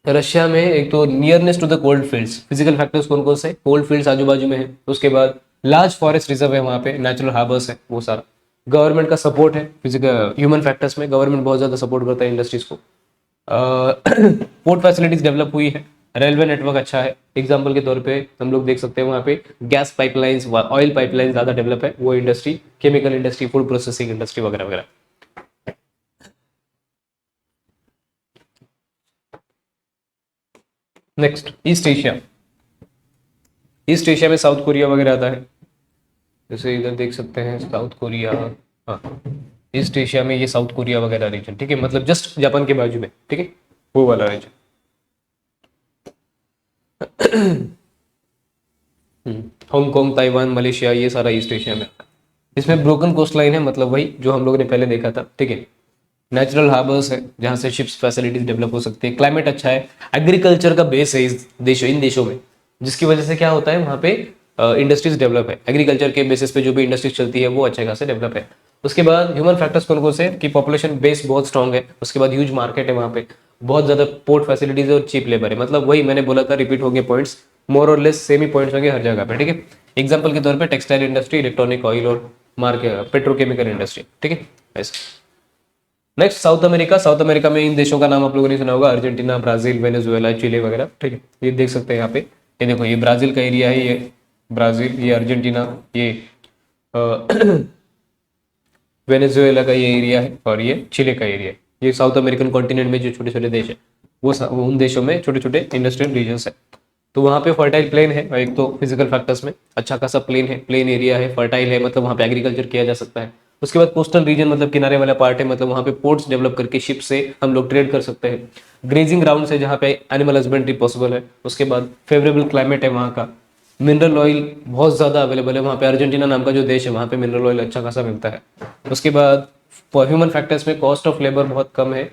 रशिया में एक तो nearness to the coal fields, physical factors कौन कौन से? कोल्ड फील्ड्स आजू बाजू में है, उसके बाद लार्ज फॉरेस्ट रिजर्व है वहाँ पे, नेचुरल हार्बर्स है, वो सारा। गवर्नमेंट का सपोर्ट है फिजिकल ह्यूमन फैक्टर्स में, गवर्नमेंट बहुत ज़्यादा सपोर्ट करता है इंडस्ट्रीज को। पोर्ट फैसिलिटीज डेवलप हुई है, रेलवे नेटवर्क अच्छा है। एग्जाम्पल के तौर पे हम लोग देख सकते हैं वहाँ पे गैस पाइपलाइंस, ऑयल पाइपलाइन ज़्यादा डेवलप है, वो industry, chemical industry, food processing industry वगैरह वगैरह। Next, east Asia. East Asia में साउथ कोरिया वगैरह आता है, जैसे इधर देख सकते हैं साउथ कोरिया। हाँ, ईस्ट एशिया में ये साउथ कोरिया वगैरह रीजन। ठीक है, मतलब जस्ट जापान के बाजू में। ठीक है, वो वाला रीजन। हांगकांग, ताइवान, मलेशिया, ये सारा ईस्ट एशिया में आता है। इसमें ब्रोकन कोस्ट लाइन है, मतलब वही जो हम लोगों ने पहले देखा था। ठीक है, नेचुरल हार्बर्स है जहाँ से शिप्स फैसिलिटीज डेवलप हो सकती है। क्लाइमेट अच्छा है, एग्रीकल्चर का बेस है इन देशों में, जिसकी वजह से क्या होता है वहाँ पे इंडस्ट्रीज डेवलप है। एग्रीकल्चर के बेसिस पे जो भी इंडस्ट्रीज चलती है वो अच्छे खासे डेवलप है। उसके बाद ह्यूमन फैक्टर्स कौन कौन से? कि पॉपुलेशन बेस बहुत स्ट्रॉन्ग है, उसके बाद ह्यूज मार्केट है वहाँ पे, बहुत ज़्यादा पोर्ट फैसिलिटीज और चीप लेबर है। मतलब वही मैंने बोला था, रिपीट हो गए पॉइंट्स, मोर और लेस सेम ही पॉइंट्स होंगे हर जगह पे। ठीक है, एग्जाम्पल के तौर पर टेक्सटाइल इंडस्ट्री, इलेक्ट्रॉनिक, ऑयल और मार्केट, पेट्रोकेमिकल इंडस्ट्री। ठीक है, ऐसे। Next, south America. South America में इन देशों का नाम आप लोगों ने सुना होगा, अर्जेंटीना, ब्राजील, वेनेजुएला, चिली वगैरह। ठीक है, ये देख सकते हैं यहाँ पे, ये देखो, ये ब्राजील का एरिया है, ये ब्राजील, ये अर्जेंटीना, ये वेनेजुएला का ये एरिया है, और ये चिली का एरिया है। ये साउथ अमेरिकन कॉन्टिनेंट में जो छोटे छोटे देश है, वो उन देशों में छोटे छोटे इंडस्ट्रियल रीजन्स है। तो वहाँ पे फर्टाइल प्लेन है, एक तो फिजिकल फैक्टर्स में अच्छा खासा प्लेन है, प्लेन एरिया है, फर्टाइल है, मतलब वहाँ पे एग्रीकल्चर किया जा सकता है। उसके बाद कोस्टल रीजन, मतलब किनारे वाला पार्ट है, मतलब वहाँ पे पोर्ट्स डेवलप करके शिप से हम लोग ट्रेड कर सकते हैं। ग्रेजिंग ग्राउंड है जहाँ पे एनिमल हस्बेंड्री पॉसिबल है। उसके बाद फेवरेबल क्लाइमेट है वहाँ का। मिनरल ऑयल बहुत ज़्यादा अवेलेबल है वहाँ पे, अर्जेंटीना नाम का जो देश है वहाँ पे मिनरल ऑयल अच्छा खासा मिलता है। उसके बाद ह्यूमन फैक्टर्स में कॉस्ट ऑफ लेबर बहुत कम है,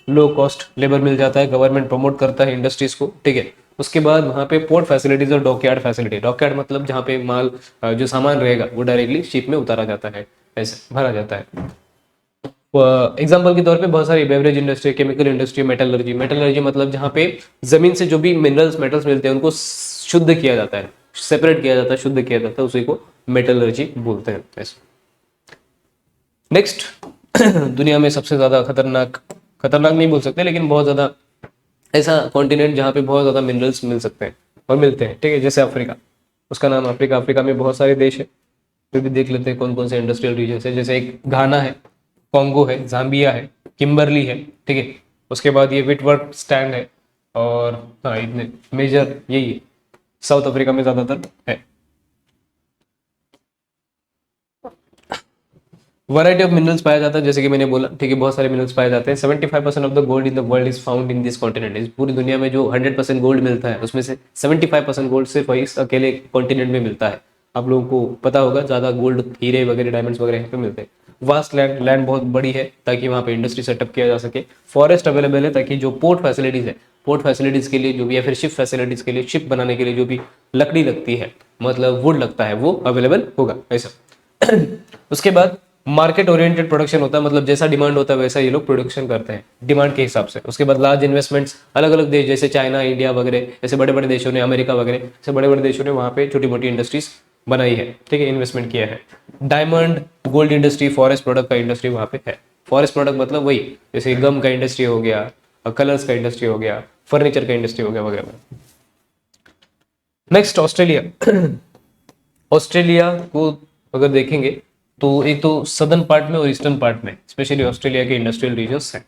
लो कॉस्ट लेबर मिल जाता है, गवर्नमेंट प्रमोट करता है इंडस्ट्रीज को। ठीक है, उसके बाद वहाँ पे पोर्ट फैसिलिटीज और डॉकयार्ड फैसिलिटी। डॉकयार्ड मतलब जहाँ पे माल जो सामान रहेगा वो डायरेक्टली शिप में उतारा जाता है, ऐसे भरा जाता है। एग्जाम्पल के तौर पे बहुत सारी beverage industry, chemical industry, metallurgy. Metallurgy मतलब जहाँ पे जमीन से जो भी मिनरल्स, मेटल्स मिलते हैं उनको शुद्ध किया जाता है, सेपरेट किया जाता है, शुद्ध किया जाता है, उसी को मेटलर्जी बोलते हैं ऐसे। नेक्स्ट, दुनिया में सबसे ज्यादा खतरनाक नहीं बोल सकते, लेकिन बहुत ज्यादा ऐसा कॉन्टिनेंट जहाँ पे बहुत ज्यादा मिनरल्स मिल सकते हैं और मिलते हैं। ठीक है, जैसे अफ्रीका, उसका नाम अफ्रीका। अफ्रीका में बहुत सारे देश है, फिर भी देख लेते हैं कौन कौन से इंडस्ट्रियल रीजन है। जैसे एक घाना है, कॉन्गो है, जाम्बिया है, किम्बरली है। ठीक है, उसके बाद ये विटवर्थ स्टैंड है, और हाँ, इतने मेजर यही है, साउथ अफ्रीका में ज्यादातर है। वैरायटी ऑफ मिनरल्स पाया जाता है, जैसे कि मैंने बोला। ठीक है, बहुत सारे मिनरल्स पाए जाते हैं। 75% of the gold in the world is found in this continent. इस पूरी दुनिया में जो 100% गोल्ड मिलता है उसमें से 75% गोल्ड सिर्फ इस अकेले कॉन्टिनेंट में मिलता है। आप लोगों को पता होगा, ज्यादा गोल्ड, हीरे वगैरह, डायमंड्स वगैरह यहाँ पे मिलते हैं। वास्ट लैंड बहुत बड़ी है ताकि वहाँ पे इंडस्ट्री सेटअप किया जा सके। फॉरेस्ट अवेलेबल है ताकि जो पोर्ट फैसिलिटीज है, पोर्ट फैसिलिटीज के लिए जो भी, या फिर शिप फैसिलिटीज के लिए, शिप बनाने के लिए जो भी लकड़ी लगती है मतलब वुड लगता है वो अवेलेबल होगा ऐसा। उसके बाद मार्केट ओरिएंटेड प्रोडक्शन होता है, मतलब जैसा डिमांड होता है वैसा ये लोग प्रोडक्शन करते हैं डिमांड के हिसाब से। उसके बाद लार्ज इन्वेस्टमेंट्स, अलग अलग देश जैसे चाइना, इंडिया वगैरह, ऐसे बड़े बड़े देशों ने, अमेरिका वगैरह ऐसे बड़े बड़े देशों ने वहाँ पे छोटी मोटी इंडस्ट्रीज बनाई है, ठीक है, इन्वेस्टमेंट किया है। Diamond gold industry, forest product का इंडस्ट्री वहाँ पे है। फॉरेस्ट प्रोडक्ट मतलब वही जैसे गम का इंडस्ट्री हो गया, कलर्स का इंडस्ट्री हो गया, फर्नीचर का इंडस्ट्री हो गया वगैरह। Next Australia. ऑस्ट्रेलिया को अगर देखेंगे तो एक तो सदर्न पार्ट में और ईस्टर्न पार्ट में स्पेशली ऑस्ट्रेलिया के इंडस्ट्रियल रीजन्स हैं।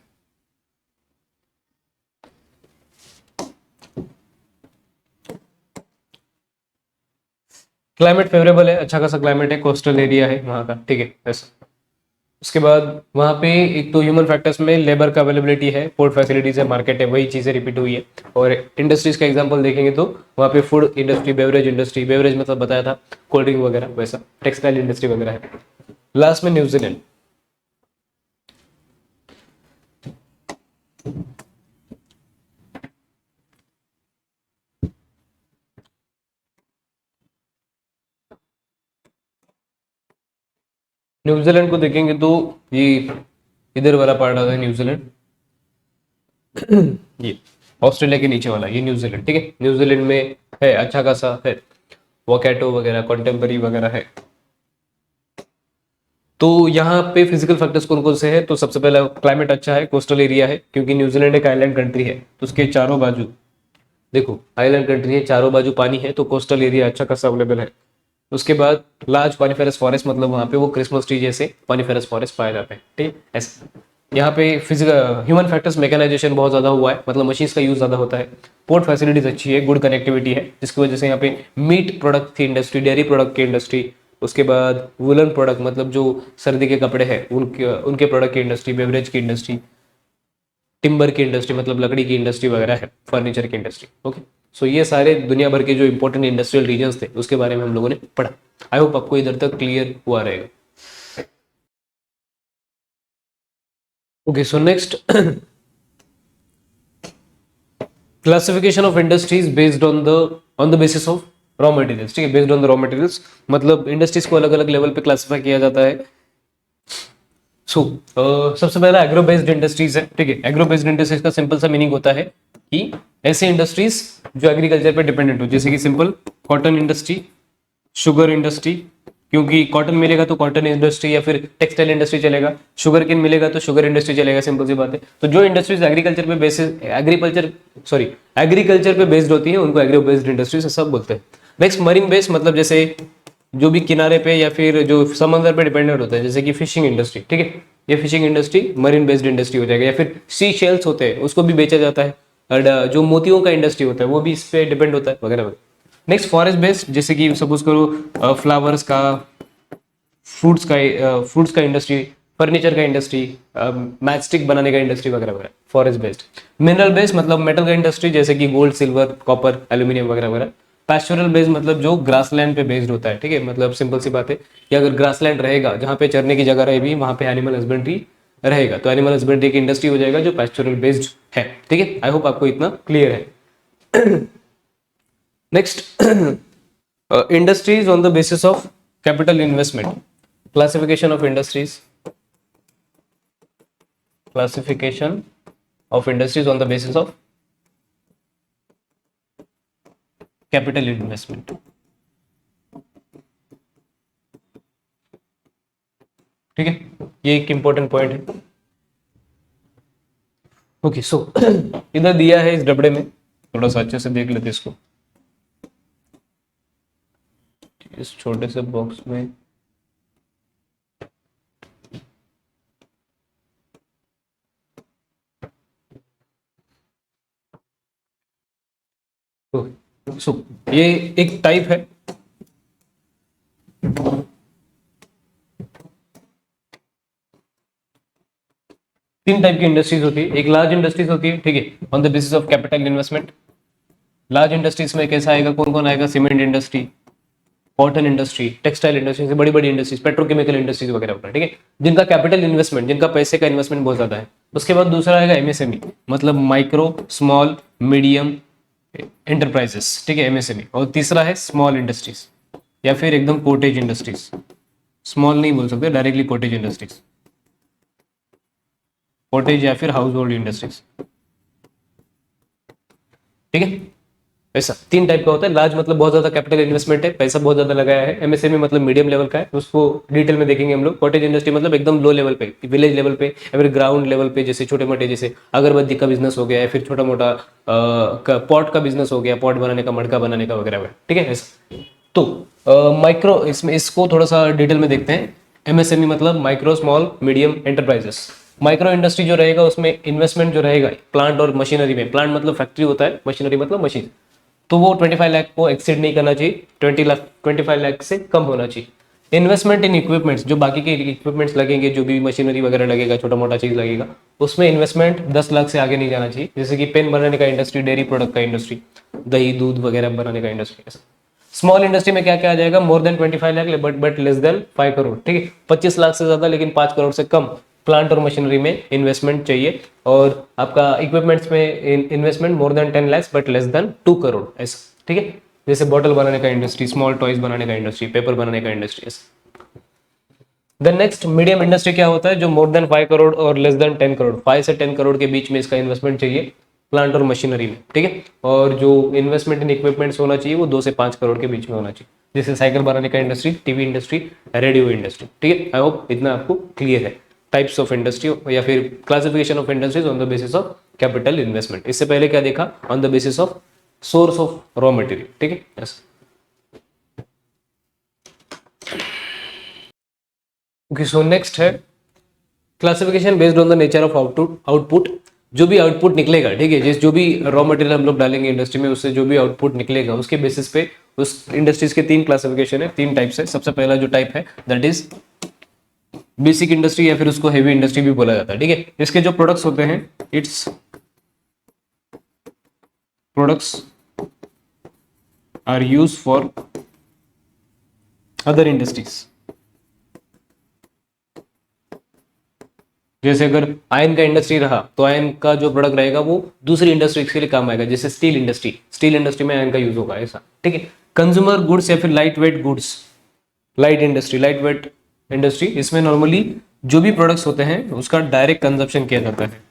क्लाइमेट फेवरेबल है, अच्छा खासा क्लाइमेट है, कोस्टल एरिया है वहाँ का, ठीक है ऐसा। उसके बाद वहाँ पे एक तो ह्यूमन फैक्टर्स में लेबर का अवेलेबिलिटी है, पोर्ट फैसिलिटीज है, मार्केट है, वही चीज़ें रिपीट हुई है। और इंडस्ट्रीज का एग्जांपल देखेंगे तो वहाँ पे food industry, beverage industry, beverage मतलब बताया था कोल्ड ड्रिंक वगैरह वैसा, टेक्सटाइल इंडस्ट्री वगैरह है। लास्ट में न्यूजीलैंड। न्यूजीलैंड को देखेंगे तो ये इधर वाला पार्ट आता है न्यूजीलैंड, ये ऑस्ट्रेलिया के नीचे वाला ये न्यूजीलैंड, ठीक है। न्यूजीलैंड में है अच्छा खासा है, वोकैटो वगैरह, कॉन्टेम्परी वगैरह है। तो यहाँ पे फिजिकल फैक्टर्स कौन कौन से हैं, तो सबसे पहला क्लाइमेट अच्छा है, कोस्टल एरिया है, क्योंकि न्यूजीलैंड एक आइलैंड कंट्री है तो उसके चारों बाजू, देखो आइलैंड कंट्री है, चारों बाजू पानी है, तो कोस्टल एरिया अच्छा खासा अवेलेबल है। उसके बाद लार्ज पानीफेरस फॉरेस्ट, मतलब वहाँ पे वो क्रिसमस ट्री जैसे पानीफेरस फॉरेस्ट पाए जाते हैं, ठीक ऐसे। यहाँ पे फिजिकल ह्यूमन फैक्टर्स, मैकेनाइजेशन बहुत ज़्यादा हुआ है, मतलब मशीन्स का यूज़ ज़्यादा होता है। पोर्ट फैसिलिटीज अच्छी है, गुड कनेक्टिविटी है, जिसकी वजह से यहाँ पे मीट प्रोडक्ट की इंडस्ट्री, डेयरी प्रोडक्ट की इंडस्ट्री, उसके बाद वुलन प्रोडक्ट मतलब जो सर्दी के कपड़े हैं उनके उनके प्रोडक्ट की इंडस्ट्री, बेवरेज की इंडस्ट्री, टिम्बर की इंडस्ट्री मतलब लकड़ी की इंडस्ट्री वगैरह है, फर्नीचर की इंडस्ट्री, ओके। सो ये सारे दुनिया भर के जो इंपॉर्टेंट इंडस्ट्रियल रीजन्स थे उसके बारे में हम लोगों ने पढ़ा। आई होप आपको इधर तक क्लियर हुआ रहेगा। Okay so next, classification of industries based on the basis of raw materials, ठीक है, based on the raw materials, मतलब इंडस्ट्रीज को अलग अलग लेवल पे क्लासिफाई किया जाता है। सो सबसे पहला एग्रो बेस्ड इंडस्ट्रीज है, ठीक है। एग्रो बेस्ड इंडस्ट्रीज का सिंपल सा मीनिंग होता है कि ऐसी इंडस्ट्रीज जो एग्रीकल्चर पे डिपेंडेंट हो, जैसे कि simple cotton industry, sugar industry, क्योंकि कॉटन मिलेगा तो कॉटन इंडस्ट्री या फिर टेक्सटाइल इंडस्ट्री चलेगा, शुगर केन मिलेगा तो शुगर इंडस्ट्री चलेगा, सिंपल सी बात है। तो जो इंडस्ट्रीज एग्रीकल्चर पे बेसिस एग्रीकल्चर पे बेस्ड होती है उनको एग्रो बेस्ड इंडस्ट्रीज सब बोलते हैं। नेक्स्ट मरीन बेस्ड, मतलब जैसे जो भी किनारे पे या फिर जो समंदर पे डिपेंडेंट होता है, जैसे कि फिशिंग इंडस्ट्री, ठीक है, ये fishing industry marine based industry हो जाएगा। या फिर सी शेल्स होते हैं उसको भी बेचा जाता है, और जो मोतियों का इंडस्ट्री होता है वो भी इस पे डिपेंड होता है वगैरह वगैरह। नेक्स्ट फॉरेस्ट बेस्ड, जैसे कि सपोज करो फ्लावर्स का, फ्रूट्स का इंडस्ट्री, फर्नीचर का इंडस्ट्री, मैच स्टिक बनाने का इंडस्ट्री वगैरह वगैरह, फॉरेस्ट बेस्ड। मिनरल बेस्ड मतलब मेटल का इंडस्ट्री, जैसे कि गोल्ड, सिल्वर, कॉपर, एल्यूमिनियम वगैरह वगैरह। पैस्टोरल बेस्ड मतलब जो ग्रासलैंड पे बेस्ड होता है, ठीक है, मतलब सिंपल सी बात है कि अगर ग्रासलैंड रहेगा जहाँ पे चरने की जगह रहेगी वहाँ पे एनिमल हस्बेंड्री रहेगा, तो एनिमल हस्बेंड्री की इंडस्ट्री हो जाएगा जो पैस्टोरल बेस्ड है, ठीक है। आई होप आपको इतना क्लियर है। Next, industries on the basis of capital investment, classification of industries, classification of industries on the basis of capital investment, ठीक है, ये एक इंपॉर्टेंट पॉइंट है। ओके सो इधर दिया है इस डबड़े में, थोड़ा सा अच्छे से देख लेते इसको, इस छोटे से बॉक्स में सो ये एक टाइप है, तीन टाइप की इंडस्ट्रीज होती है। एक लार्ज इंडस्ट्रीज होती है, ठीक है, on the basis of capital investment. Large industries में कैसा आएगा, कौन कौन आएगा, cement industry, cotton industry, textile industry, बड़ी बड़ी इंडस्ट्रीज, पेट्रोकेमिकल इंडस्ट्रीज वगैरह वगैरह, ठीक है, जिनका कैपिटल इन्वेस्टमेंट, जिनका पैसे का इन्वेस्टमेंट बहुत ज्यादा है। उसके बाद दूसरा आएगा एमएसएमई, मतलब माइक्रो स्मॉल मीडियम एंटरप्राइजेस, ठीक है, एमएसएमई। और तीसरा है स्मॉल इंडस्ट्रीज, या फिर एकदम कॉटेज इंडस्ट्रीज, स्मॉल नहीं बोल सकते डायरेक्टली, कॉटेज इंडस्ट्रीज, कॉटेज या फिर हाउस होल्ड इंडस्ट्रीज, ठीक है। ऐसा 3 टाइप का होता है। लार्ज मतलब बहुत ज्यादा कैपिटल इन्वेस्टमेंट है, पैसा बहुत ज्यादा लगाया है। एमएसएमई मतलब मीडियम लेवल का है, उसको डिटेल में देखेंगे हम लोग। कॉटेज इंडस्ट्री मतलब एकदम लो लेवल पे, विलेज लेवल पे या फिर ग्राउंड लेवल पे, जैसे छोटे मोटे जैसे अगरबत्ती का बिजनेस हो गया या फिर छोटा मोटा पॉट का बिजनेस हो गया, पॉट बनाने का, मटका बनाने का वगैरह, ठीक है ऐसा। तो माइक्रो, इसमें इसको थोड़ा सा डिटेल में देखते हैं। एमएसएमई मतलब micro small medium enterprises. Micro industry जो रहेगा उसमें इन्वेस्टमेंट जो रहेगा प्लांट और मशीनरी में, प्लांट मतलब फैक्ट्री होता है, मशीनरी मतलब मशीन, तो वो 25 लाख को एक्सीड नहीं करना चाहिए, 25 लाख से कम होना चाहिए। इन्वेस्टमेंट इन इक्विपमेंट्स, जो बाकी के इक्विपमेंट्स लगेंगे, जो भी मशीनरी वगैरह लगेगा, छोटा मोटा चीज लगेगा, उसमें इन्वेस्टमेंट 10 लाख से आगे नहीं जाना चाहिए। जैसे कि पेन बनाने का इंडस्ट्री, डेयरी प्रोडक्ट का इंडस्ट्री, दही दूध वगैरह बनाने का इंडस्ट्री। स्मॉल इंडस्ट्री में क्या क्या आ जाएगा, more than 25 lakh but less than 5 crore, ठीक है। 25 लाख से ज्यादा लेकिन 5 करोड़ से कम प्लांट और मशीनरी में इन्वेस्टमेंट चाहिए। और आपका इक्विपमेंट्स में investment more than 10 lakh but less than 2 crore, ऐसा, ठीक है। जैसे बॉटल बनाने का इंडस्ट्री, स्मॉल टॉयज बनाने का इंडस्ट्री, पेपर बनाने का इंडस्ट्री, ऐसा। देन नेक्स्ट मीडियम इंडस्ट्री क्या होता है, जो मोर देन 5 करोड़ और लेस देन 10 करोड़, 5 से 10 करोड़ के बीच में इसका इन्वेस्टमेंट चाहिए प्लांट और मशीनरी में, ठीक है। और जो इन्वेस्टमेंट इन इक्विपमेंट्स होना चाहिए वो 2 से 5 करोड़ के बीच में होना चाहिए। जैसे साइकिल बनाने का industry, TV industry, radio industry, ठीक है। आई होप इतना आपको क्लियर है। टाइप्स ऑफ इंडस्ट्री या फिर classification of industries on the basis of capital investment. इससे पहले क्या देखा, on the basis of source of raw material, ठीक है। यस, ओके, सो नेक्स्ट है classification based on the nature of output. जो भी आउटपुट निकलेगा, ठीक है, जिस जो भी रॉ मटेरियल हम लोग डालेंगे इंडस्ट्री में, उससे जो भी आउटपुट निकलेगा उसके बेसिस पे उस इंडस्ट्रीज के 3 क्लासिफिकेशन है, 3 टाइप्स है। सबसे पहला जो टाइप है दैट इज बेसिक इंडस्ट्री या फिर उसको हेवी इंडस्ट्री भी बोला जाता है, ठीक है। इसके जो प्रोडक्ट्स होते हैं, its products are use for other industries. जैसे अगर आयन का इंडस्ट्री रहा तो आयन का जो प्रोडक्ट रहेगा वो दूसरी इंडस्ट्री के लिए काम आएगा। जैसे स्टील इंडस्ट्री में आयन का यूज होगा, ऐसा, ठीक है। कंज्यूमर गुड्स या फिर light weight goods, light weight industry, इसमें नॉर्मली जो भी प्रोडक्ट्स होते हैं उसका डायरेक्ट कंजप्शन किया जाता है,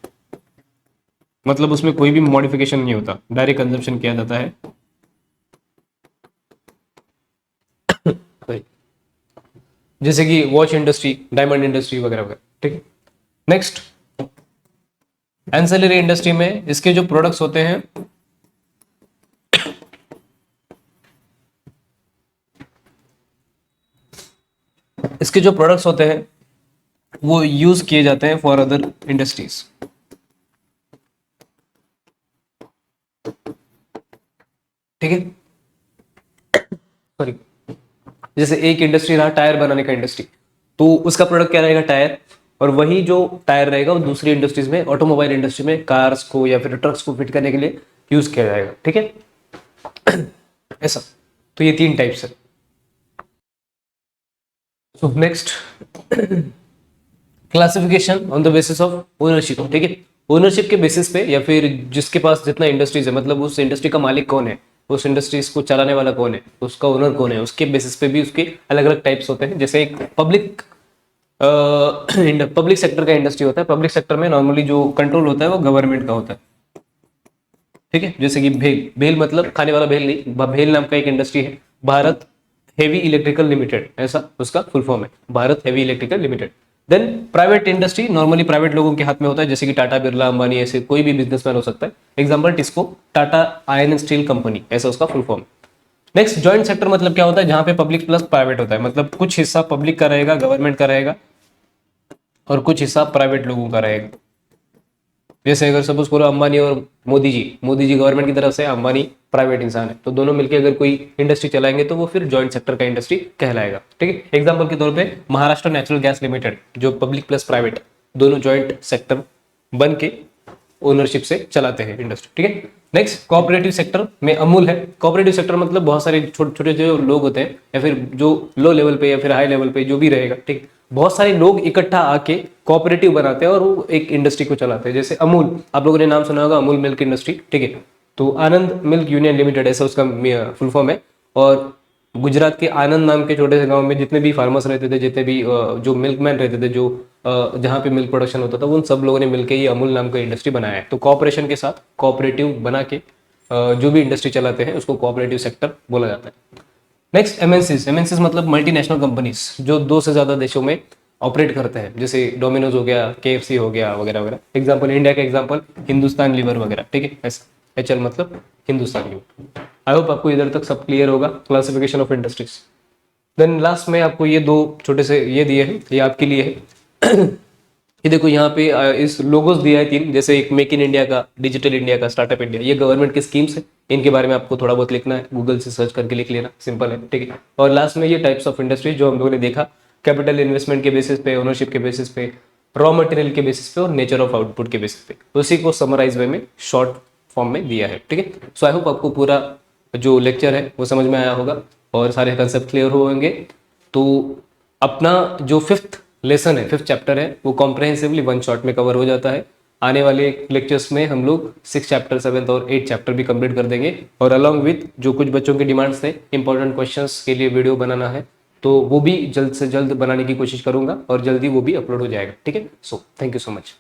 मतलब उसमें कोई भी मॉडिफिकेशन नहीं होता, डायरेक्ट कंजप्शन किया जाता है। जैसे कि वॉच इंडस्ट्री, डायमंड इंडस्ट्री वगैरह वगैरह, ठीक है। नेक्स्ट एंसेलरी इंडस्ट्री में इसके जो प्रोडक्ट्स होते हैं, इसके जो प्रोडक्ट्स होते हैं वो यूज किए जाते हैं फॉर अदर इंडस्ट्रीज, ठीक है। सॉरी, जैसे एक इंडस्ट्री रहा टायर बनाने का इंडस्ट्री, तो उसका प्रोडक्ट क्या रहेगा, टायर। और वही जो टायर रहेगा वो दूसरी इंडस्ट्रीज में, ऑटोमोबाइल इंडस्ट्री में कार्स को या फिर ट्रक्स को फिट करने के लिए यूज किया जाएगा, ठीक है। ऐसा, तो ये 3 टाइप्स है। So next classification on the basis of ownership, ठीक है। ओनरशिप के बेसिस पे या फिर जिसके पास जितना इंडस्ट्रीज है, मतलब उस इंडस्ट्री का मालिक कौन है, उस इंडस्ट्रीज को चलाने वाला कौन है, उसका ओनर कौन है, उसके बेसिस पे भी उसके अलग अलग टाइप्स होते हैं। जैसे एक पब्लिक सेक्टर का इंडस्ट्री होता है। पब्लिक सेक्टर में नॉर्मली जो कंट्रोल होता है वो गवर्नमेंट का होता है, ठीक है। जैसे कि भेल मतलब खाने वाला भेल नहीं, भेल नाम का एक इंडस्ट्री है, भारत हेवी इलेक्ट्रिकल लिमिटेड, ऐसा उसका फुल फॉर्म है, Bharat heavy electrical limited. Then private industry normally private लोगों के हाथ में होता है, जैसे कि टाटा बिरला, अंबानी, ऐसे कोई भी बिजनेसमैन हो सकता है। Example TISCO, Tata iron and steel company, ऐसा उसका full form. Next joint sector मतलब क्या होता है, जहां पे पब्लिक प्लस प्राइवेट होता है, मतलब कुछ हिस्सा पब्लिक का रहेगा, गवर्नमेंट का रहेगा, और कुछ हिस्सा प्राइवेट लोगों का रहेगा। जैसे अगर सपोज करो अंबानी और मोदी जी गवर्नमेंट की तरफ से, अंबानी प्राइवेट इंसान है, तो दोनों मिलकर अगर कोई इंडस्ट्री चलाएंगे तो वो फिर जॉइंट सेक्टर का इंडस्ट्री कहलाएगा, ठीक है। एग्जांपल के तौर पे महाराष्ट्र नेचुरल गैस लिमिटेड, जो पब्लिक प्लस प्राइवेट दोनों जॉइंट सेक्टर बन के ओनरशिप से चलाते हैं इंडस्ट्री, ठीक है। नेक्स्ट कोऑपरेटिव सेक्टर में अमूल है। कोऑपरेटिव सेक्टर मतलब बहुत सारे छोटे छोटे जो लोग होते हैं या फिर जो लो लेवल पे या फिर हाई लेवल पे जो भी रहेगा, ठीक, बहुत सारे लोग इकट्ठा आके कोऑपरेटिव बनाते हैं और वो एक इंडस्ट्री को चलाते हैं। जैसे अमूल, आप लोगों ने नाम सुना होगा, अमूल मिल्क इंडस्ट्री, ठीक है। तो आनंद मिल्क यूनियन लिमिटेड, ऐसा उसका फुल फॉर्म है। और गुजरात के आनंद नाम के छोटे से गांव में जितने भी फार्मर्स रहते थे, जितने भी जो मिल्कमैन रहते थे, जो जहाँ पे मिल्क प्रोडक्शन होता था, उन सब लोगों ने मिलकर ये अमूल नाम का इंडस्ट्री बनाया है। तो कोऑपरेशन के साथ कोऑपरेटिव बना के जो भी इंडस्ट्री चलाते हैं उसको कोऑपरेटिव सेक्टर बोला जाता है। Next MNCs. एमएनसीज मतलब मल्टीनेशनल कंपनीज, जो 2 से ज़्यादा देशों में ऑपरेट करते हैं, जैसे डोमिनोज हो गया, केएफसी हो गया वगैरह वगैरह। एग्जांपल इंडिया का एग्जांपल हिंदुस्तान लीवर वगैरह, ठीक है। ऐसा एचएल मतलब हिंदुस्तान लीवर। आई होप आपको इधर तक सब क्लियर होगा, classification of industries. Then last में आपको ये 2 छोटे से ये दिए हैं, ये आपके लिए है। ये देखो यहाँ पे इस लोगोस दिया है 3, जैसे एक मेक इन इंडिया का, डिजिटल इंडिया का, स्टार्टअप इंडिया। ये गवर्नमेंट की स्कीम्स है, इनके बारे में आपको थोड़ा बहुत लिखना है, गूगल से सर्च करके लिख लेना, सिंपल है, ठीक है। और लास्ट में ये टाइप्स ऑफ इंडस्ट्री जो हम लोगों ने देखा, कैपिटल इन्वेस्टमेंट के बेसिस पे, ओनरशिप के बेसिस पे, रॉ मटेरियल के बेसिस पे और नेचर ऑफ आउटपुट के बेसिस पे, उसी को समराइज वे में शॉर्ट फॉर्म में दिया है, ठीक है। सो आई होप आपको पूरा जो लेक्चर है वो समझ में आया होगा और सारे कंसेप्ट क्लियर होंगे। तो अपना जो 5th लेसन है, 5th चैप्टर है, वो कॉम्प्रहेंसिवली 1 शॉट में कवर हो जाता है। आने वाले लेक्चर्स में हम लोग 6th चैप्टर, 7th और 8th चैप्टर भी कंप्लीट कर देंगे। और अलॉन्ग विथ जो कुछ बच्चों के डिमांड्स थे, इंपॉर्टेंट क्वेश्चंस के लिए वीडियो बनाना है, तो वो भी जल्द से जल्द बनाने की कोशिश करूंगा और जल्दी वो भी अपलोड हो जाएगा, ठीक है। So thank you so much.